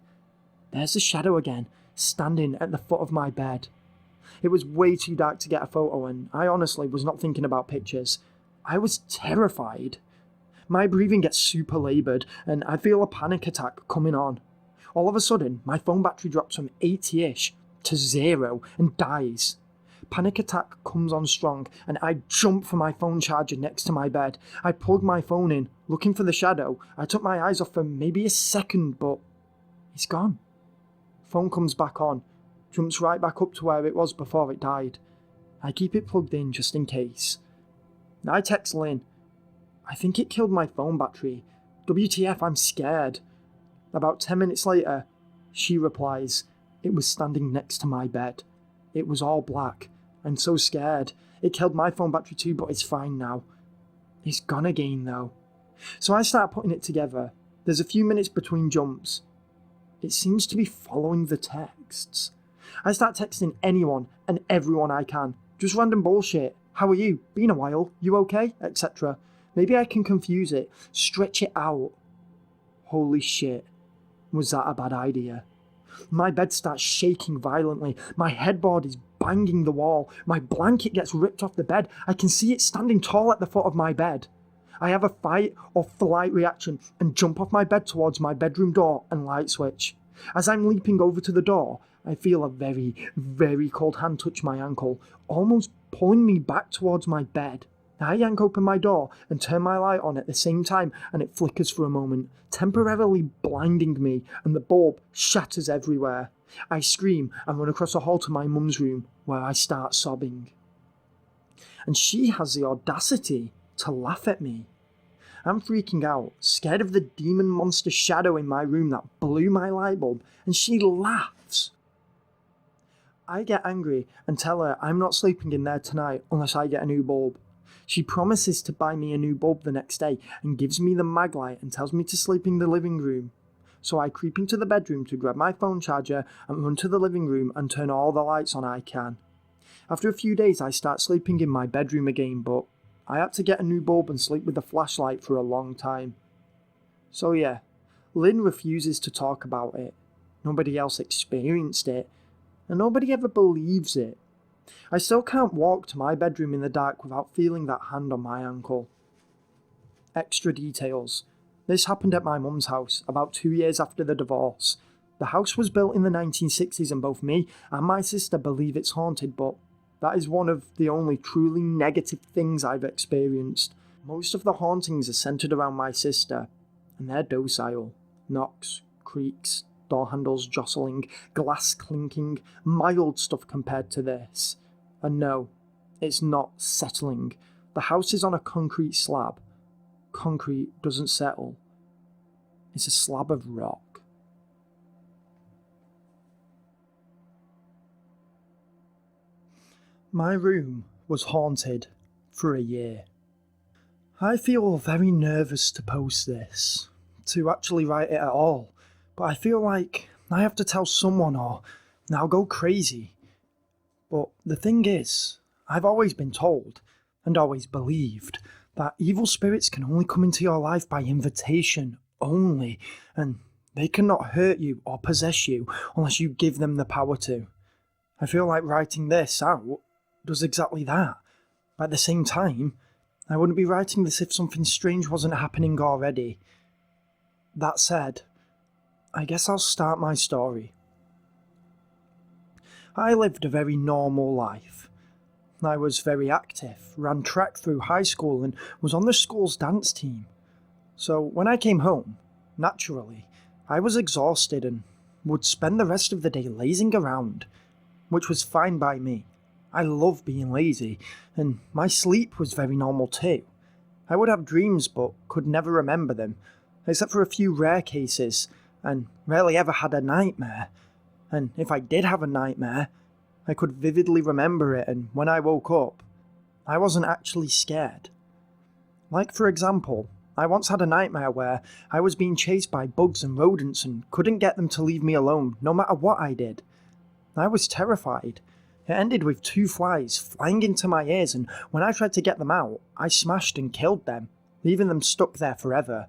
There's the shadow again, standing at the foot of my bed. It was way too dark to get a photo, and I honestly was not thinking about pictures. I was terrified. My breathing gets super laboured, and I feel a panic attack coming on. All of a sudden, my phone battery drops from 80-ish to 0 and dies. Panic attack comes on strong, and I jump for my phone charger next to my bed. I plug my phone in, looking for the shadow. I took my eyes off for maybe a second, but it's gone. Phone comes back on, jumps right back up to where it was before it died. I keep it plugged in just in case. I text Lynn. I think it killed my phone battery. WTF, I'm scared. About 10 minutes later, she replies, it was standing next to my bed. It was all black. I'm so scared. It killed my phone battery too, but it's fine now. It's gone again though. So I start putting it together. There's a few minutes between jumps. It seems to be following the texts. I start texting anyone and everyone I can. Just random bullshit. How are you? Been a while. You okay? Etc. Maybe I can confuse it. Stretch it out. Holy shit. Was that a bad idea? My bed starts shaking violently. My headboard is banging the wall. My blanket gets ripped off the bed. I can see it standing tall at the foot of my bed. I have a fight or flight reaction and jump off my bed towards my bedroom door and light switch. As I'm leaping over to the door, I feel a very, very cold hand touch my ankle, almost pulling me back towards my bed. I yank open my door and turn my light on at the same time, and it flickers for a moment, temporarily blinding me, and the bulb shatters everywhere. I scream and run across the hall to my mum's room, where I start sobbing. And she has the audacity to laugh at me. I'm freaking out, scared of the demon monster shadow in my room that blew my light bulb, and she laughs. I get angry and tell her I'm not sleeping in there tonight unless I get a new bulb. She promises to buy me a new bulb the next day and gives me the mag light and tells me to sleep in the living room. So I creep into the bedroom to grab my phone charger and run to the living room and turn all the lights on I can. After a few days I start sleeping in my bedroom again, but I had to get a new bulb and sleep with a flashlight for a long time. So yeah, Lynn refuses to talk about it. Nobody else experienced it, and nobody ever believes it. I still can't walk to my bedroom in the dark without feeling that hand on my ankle. Extra details. This happened at my mum's house about 2 years after the divorce. The house was built in the 1960s and both me and my sister believe it's haunted, but that is one of the only truly negative things I've experienced. Most of the hauntings are centered around my sister, and they're docile. Knocks, creaks, door handles jostling, glass clinking, mild stuff compared to this. And no, it's not settling. The house is on a concrete slab. Concrete doesn't settle. It's a slab of rock. My room was haunted for a year. I feel very nervous to post this, to actually write it at all, but I feel like I have to tell someone or I'll go crazy. But the thing is, I've always been told, and always believed, that evil spirits can only come into your life by invitation only, and they cannot hurt you or possess you unless you give them the power to. I feel like writing this out does exactly that, but at the same time, I wouldn't be writing this if something strange wasn't happening already. That said, I guess I'll start my story. I lived a very normal life. I was very active, ran track through high school and was on the school's dance team. So when I came home, naturally, I was exhausted and would spend the rest of the day lazing around, which was fine by me. I love being lazy, and my sleep was very normal too. I would have dreams but could never remember them, except for a few rare cases, and rarely ever had a nightmare. And if I did have a nightmare, I could vividly remember it, and when I woke up, I wasn't actually scared. Like for example, I once had a nightmare where I was being chased by bugs and rodents and couldn't get them to leave me alone no matter what I did. I was terrified. It ended with 2 flies flying into my ears, and when I tried to get them out, I smashed and killed them, leaving them stuck there forever.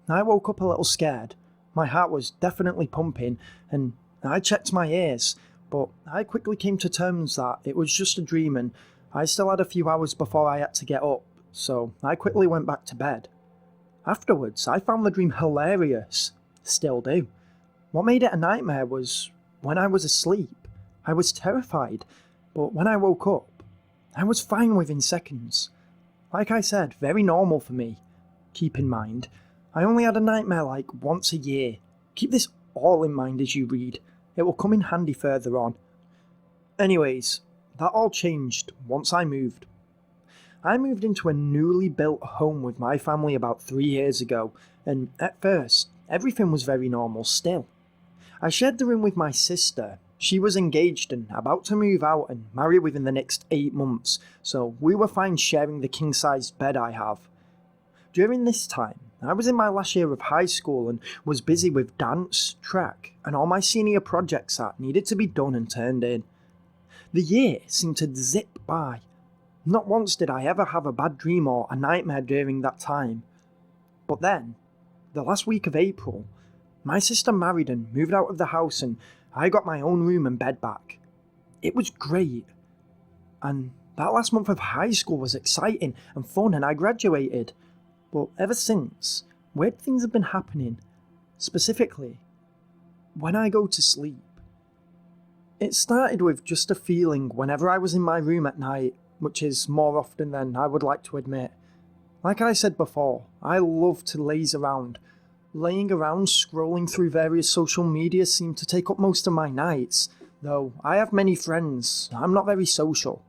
I woke up a little scared. My heart was definitely pumping, and I checked my ears, but I quickly came to terms that it was just a dream and I still had a few hours before I had to get up, so I quickly went back to bed. Afterwards, I found the dream hilarious. Still do. What made it a nightmare was when I was asleep. I was terrified, but when I woke up, I was fine within seconds. Like I said, very normal for me. Keep in mind, I only had a nightmare like once a year. Keep this all in mind as you read. It will come in handy further on. Anyways, that all changed once I moved. I moved into a newly built home with my family about 3 years ago, and at first, everything was very normal still. I shared the room with my sister. She was engaged and about to move out and marry within the next 8 months, so we were fine sharing the king-sized bed I have. During this time, I was in my last year of high school and was busy with dance, track, and all my senior projects that needed to be done and turned in. The year seemed to zip by. Not once did I ever have a bad dream or a nightmare during that time. But then, the last week of April, my sister married and moved out of the house and I got my own room and bed back. It was great. And that last month of high school was exciting and fun and I graduated. But ever since, weird things have been happening. Specifically, when I go to sleep. It started with just a feeling whenever I was in my room at night, which is more often than I would like to admit. Like I said before, I love to laze around. Laying around scrolling through various social media seemed to take up most of my nights, though I have many friends, I'm not very social.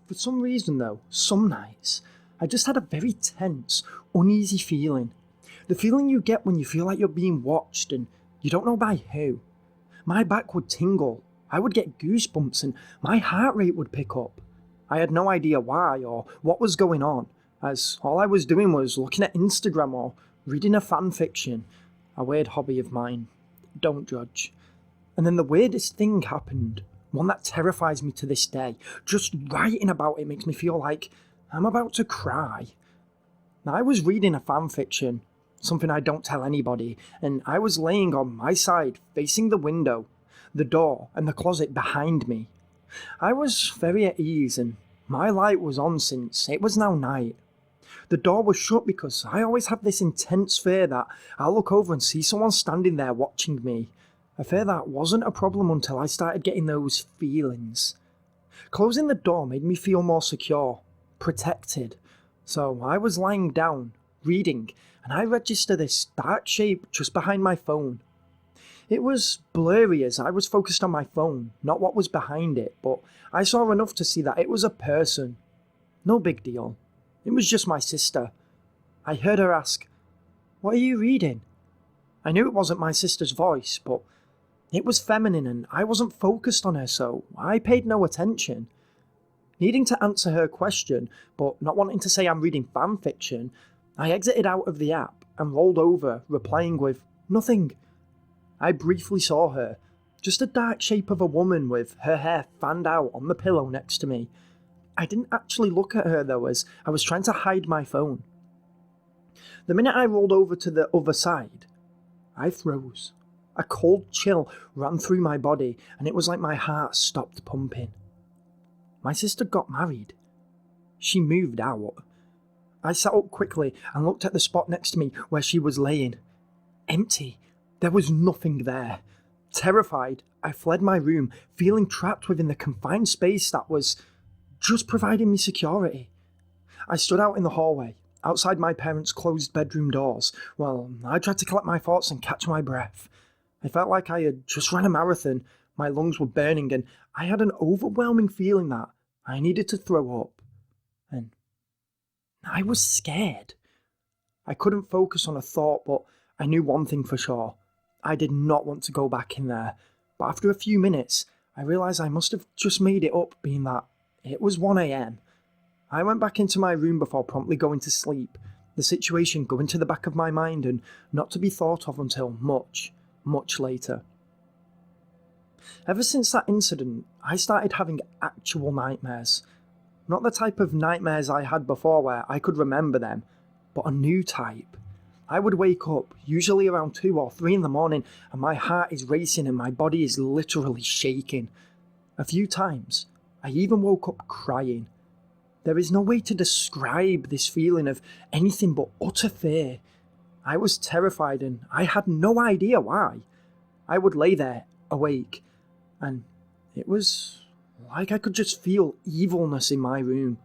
For some reason though, some nights, I just had a very tense, uneasy feeling. The feeling you get when you feel like you're being watched and you don't know by who. My back would tingle, I would get goosebumps and my heart rate would pick up. I had no idea why or what was going on, as all I was doing was looking at Instagram or reading a fanfiction, a weird hobby of mine. Don't judge. And then the weirdest thing happened, one that terrifies me to this day. Just writing about it makes me feel like I'm about to cry. Now, I was reading a fanfiction, something I don't tell anybody, and I was laying on my side facing the window, the door and the closet behind me. I was very at ease and my light was on since it was now night. The door was shut because I always have this intense fear that I'll look over and see someone standing there watching me. A fear that wasn't a problem until I started getting those feelings. Closing the door made me feel more secure, protected. So I was lying down, reading, and I registered this dark shape just behind my phone. It was blurry as I was focused on my phone, not what was behind it, but I saw enough to see that it was a person. No big deal. It was just my sister. I heard her ask, "What are you reading?" I knew it wasn't my sister's voice, but it was feminine and I wasn't focused on her, so I paid no attention. Needing to answer her question, but not wanting to say I'm reading fan fiction, I exited out of the app and rolled over, replying with, "Nothing." I briefly saw her, just a dark shape of a woman with her hair fanned out on the pillow next to me. I didn't actually look at her though, as I was trying to hide my phone. The minute I rolled over to the other side, I froze. A cold chill ran through my body and it was like my heart stopped pumping. My sister got married. She moved out. I sat up quickly and looked at the spot next to me where she was laying. Empty. There was nothing there. Terrified, I fled my room, feeling trapped within the confined space that was just providing me security. I stood out in the hallway, outside my parents' closed bedroom doors, while I tried to collect my thoughts and catch my breath. I felt like I had just ran a marathon, my lungs were burning, and I had an overwhelming feeling that I needed to throw up. And I was scared. I couldn't focus on a thought, but I knew one thing for sure. I did not want to go back in there, but after a few minutes, I realised I must have just made it up, being that it was 1 a.m. I went back into my room before promptly going to sleep, the situation going to the back of my mind and not to be thought of until much, much later. Ever since that incident, I started having actual nightmares. Not the type of nightmares I had before where I could remember them, but a new type. I would wake up, usually around 2 or 3 in the morning, and my heart is racing and my body is literally shaking. A few times, I even woke up crying. There is no way to describe this feeling of anything but utter fear. I was terrified and I had no idea why. I would lay there, awake, and it was like I could just feel evilness in my room.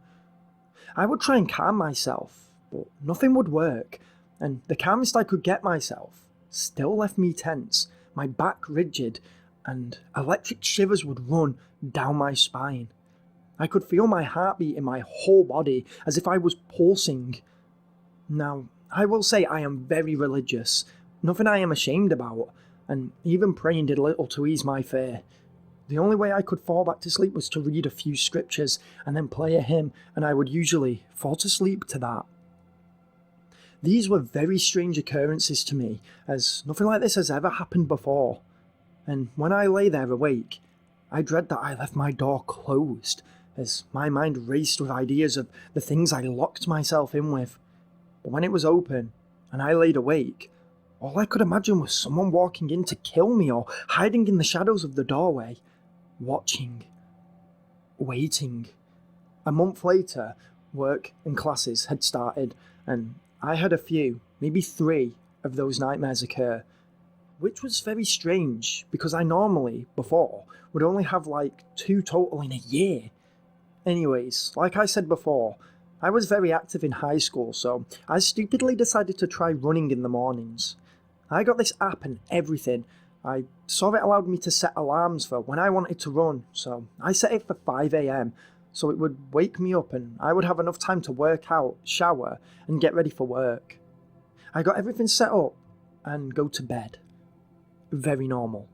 I would try and calm myself, but nothing would work. And the calmest I could get myself still left me tense, my back rigid, and electric shivers would run down my spine. I could feel my heartbeat in my whole body as if I was pulsing. Now, I will say I am very religious, nothing I am ashamed about, and even praying did little to ease my fear. The only way I could fall back to sleep was to read a few scriptures and then play a hymn, and I would usually fall to sleep to that. These were very strange occurrences to me, as nothing like this has ever happened before. And when I lay there awake, I dread that I left my door closed, as my mind raced with ideas of the things I locked myself in with. But when it was open, and I laid awake, all I could imagine was someone walking in to kill me or hiding in the shadows of the doorway, watching, waiting. A month later, work and classes had started, and I had a few, maybe 3, of those nightmares occur, which was very strange because I normally, before, would only have like 2 total in a year. Anyways, like I said before, I was very active in high school, so I stupidly decided to try running in the mornings. I got this app and everything. I saw it allowed me to set alarms for when I wanted to run, so I set it for 5 a.m, so it would wake me up and I would have enough time to work out, shower, and get ready for work. I got everything set up and go to bed. Very normal.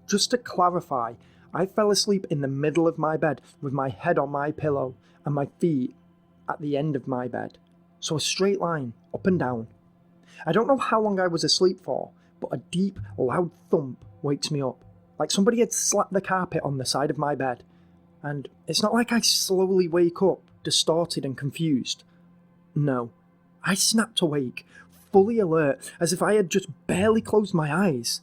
Just to clarify, I fell asleep in the middle of my bed with my head on my pillow and my feet at the end of my bed, so a straight line up and down. I don't know how long I was asleep for, but a deep, loud thump wakes me up, like somebody had slapped the carpet on the side of my bed. And it's not like I slowly wake up, distorted and confused. No, I snapped awake, fully alert, as if I had just barely closed my eyes.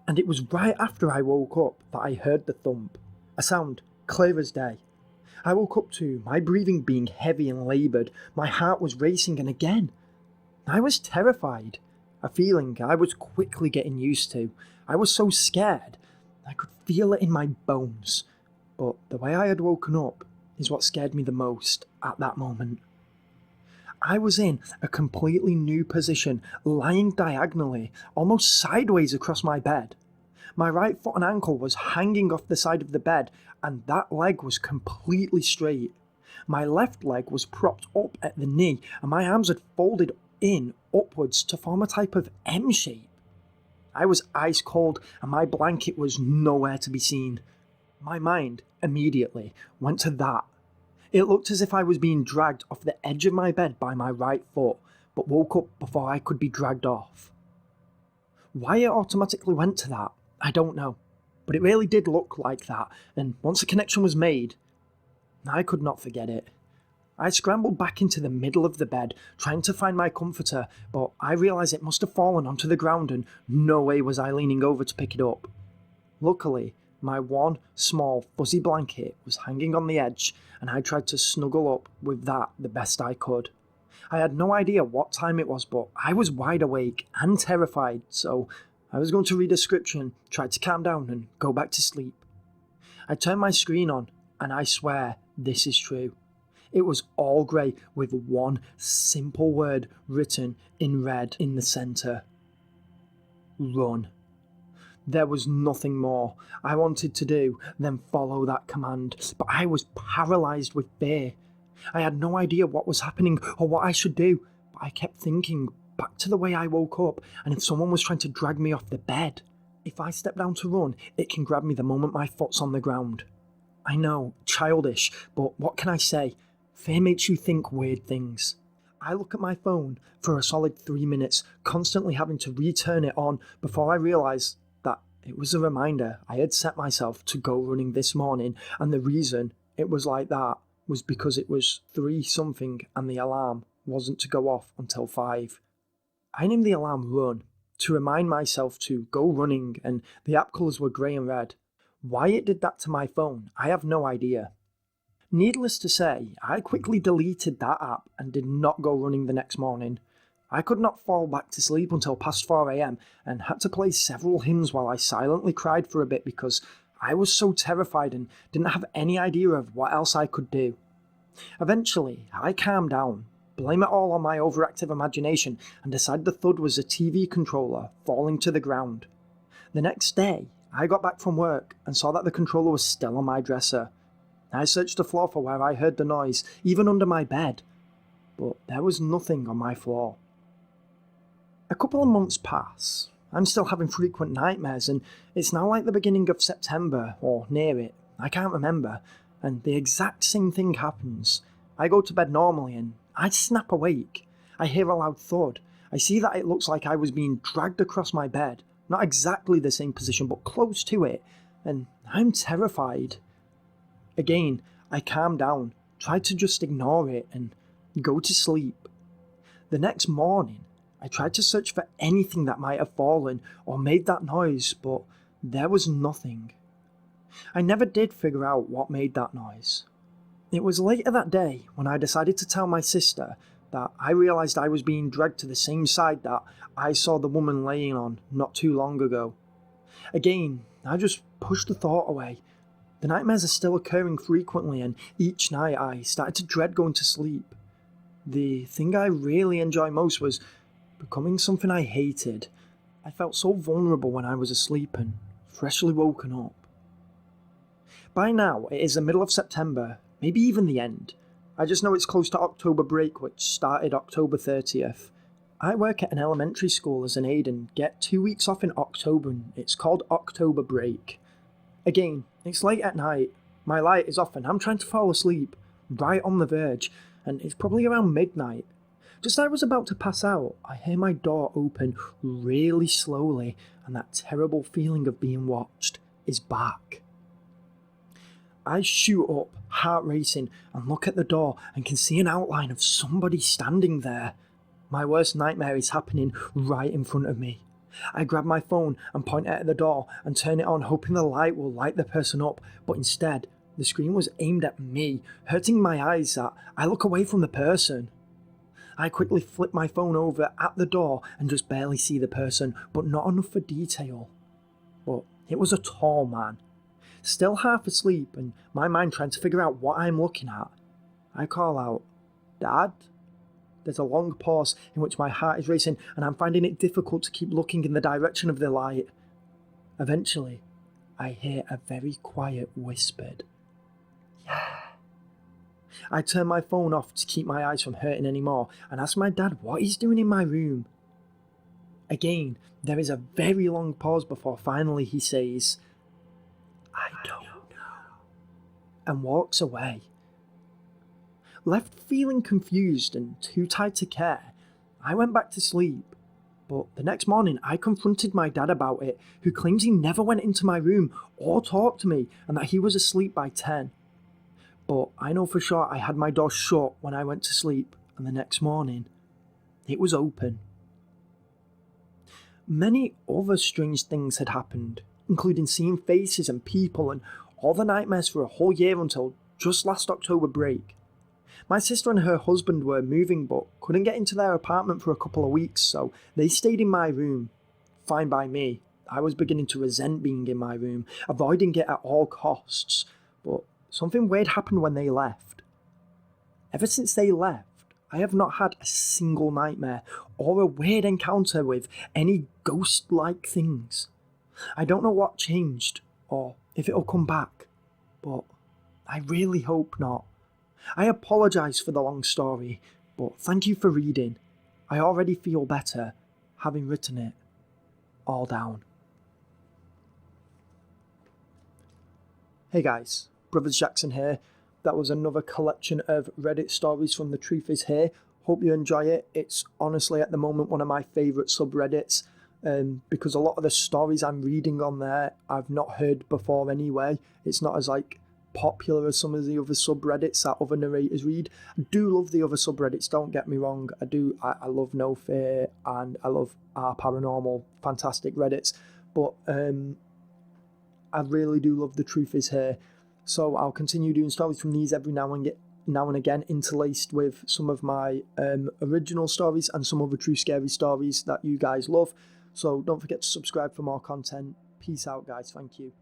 And it was right after I woke up that I heard the thump, a sound clear as day. I woke up to my breathing being heavy and laboured, my heart was racing, and again, I was terrified, a feeling I was quickly getting used to. I was so scared, I could feel it in my bones, but the way I had woken up is what scared me the most at that moment. I was in a completely new position, lying diagonally, almost sideways across my bed. My right foot and ankle was hanging off the side of the bed, and that leg was completely straight. My left leg was propped up at the knee, and my arms had folded in upwards to form a type of M shape. I was ice cold, and my blanket was nowhere to be seen. My mind immediately went to that. It looked as if I was being dragged off the edge of my bed by my right foot, but woke up before I could be dragged off. Why it automatically went to that, I don't know, but it really did look like that, and once a connection was made, I could not forget it. I scrambled back into the middle of the bed, trying to find my comforter, but I realised it must have fallen onto the ground and no way was I leaning over to pick it up. Luckily, my one small fuzzy blanket was hanging on the edge, and I tried to snuggle up with that the best I could. I had no idea what time it was, but I was wide awake and terrified, so I was going to read a scripture and try to calm down and go back to sleep. I turned my screen on, and I swear this is true. It was all grey with one simple word written in red in the centre. Run. There was nothing more I wanted to do than follow that command, but I was paralysed with fear. I had no idea what was happening or what I should do, but I kept thinking back to the way I woke up, and if someone was trying to drag me off the bed. If I step down to run, it can grab me the moment my foot's on the ground. I know, childish, but what can I say? Fear makes you think weird things. I look at my phone for a solid 3 minutes, constantly having to return it on before I realise that it was a reminder I had set myself to go running this morning, and the reason it was like that was because it was 3-something and the alarm wasn't to go off until 5. I named the alarm Run to remind myself to go running, and the app colours were grey and red. Why it did that to my phone, I have no idea. Needless to say, I quickly deleted that app and did not go running the next morning. I could not fall back to sleep until past 4 AM and had to play several hymns while I silently cried for a bit because I was so terrified and didn't have any idea of what else I could do. Eventually, I calmed down, blame it all on my overactive imagination, and decided the thud was a TV controller falling to the ground. The next day, I got back from work and saw that the controller was still on my dresser. I searched the floor for where I heard the noise, even under my bed, but there was nothing on my floor. A couple of months pass. I'm still having frequent nightmares, and it's now like the beginning of September, or near it, I can't remember, and the exact same thing happens. I go to bed normally and I snap awake. I hear a loud thud. I see that it looks like I was being dragged across my bed, not exactly the same position, but close to it, and I'm terrified. Again, I calm down, try to just ignore it and go to sleep. The next morning, I tried to search for anything that might have fallen or made that noise, but there was nothing. I never did figure out what made that noise. It was later that day when I decided to tell my sister that I realised I was being dragged to the same side that I saw the woman laying on not too long ago. Again, I just pushed the thought away. The nightmares are still occurring frequently, and each night I started to dread going to sleep. The thing I really enjoyed most was becoming something I hated. I felt so vulnerable when I was asleep and freshly woken up. By now, it is the middle of September, maybe even the end. I just know it's close to October break, which started October 30th. I work at an elementary school as an aide and get 2 weeks off in October, and it's called October break. Again, it's late at night, my light is off and I'm trying to fall asleep, right on the verge, and it's probably around midnight. Just as I was about to pass out, I hear my door open really slowly, and that terrible feeling of being watched is back. I shoot up, heart racing, and look at the door and can see an outline of somebody standing there. My worst nightmare is happening right in front of me. I grab my phone and point it at the door and turn it on, hoping the light will light the person up, but instead, The screen was aimed at me, hurting my eyes that I look away from the person. I quickly flip my phone over at the door and just barely see the person, but not enough for detail. But it was a tall man, still half asleep, and my mind trying to figure out what I'm looking at. I call out, "Dad?" There's a long pause in which my heart is racing and I'm finding it difficult to keep looking in the direction of the light. Eventually, I hear a very quiet whispered, "Yeah." I turn my phone off to keep my eyes from hurting anymore and ask my dad what he's doing in my room. Again, there is a very long pause before finally he says, "I don't know," and walks away. Left feeling confused and too tired to care, I went back to sleep. But the next morning I confronted my dad about it, who claims he never went into my room or talked to me and that he was asleep by 10. But I know for sure I had my door shut when I went to sleep, and the next morning it was open. Many other strange things had happened, including seeing faces and people and all the nightmares for a whole year until just last October break. My sister and her husband were moving but couldn't get into their apartment for a couple of weeks, so they stayed in my room. Fine by me. I was beginning to resent being in my room, avoiding it at all costs, but something weird happened when they left. Ever since they left, I have not had a single nightmare or a weird encounter with any ghost-like things. I don't know what changed or if it'll come back, but I really hope not. I apologise for the long story, but thank you for reading. I already feel better, having written it all down. Hey guys, Brothers Jackson here. That was another collection of Reddit stories from The Truth Is Here. Hope you enjoy it. It's honestly at the moment one of my favourite subreddits, because a lot of the stories I'm reading on there I've not heard before anyway. It's not as popular as some of the other subreddits that other narrators read. I do love the other subreddits, don't get me wrong. I love No Fear and I love Paranormal, fantastic Reddits, but I really do love The Truth Is Here. So I'll continue doing stories from these every now and again, interlaced with some of my original stories and some other true scary stories that you guys love. So don't forget to subscribe for more content. Peace out, guys. Thank you.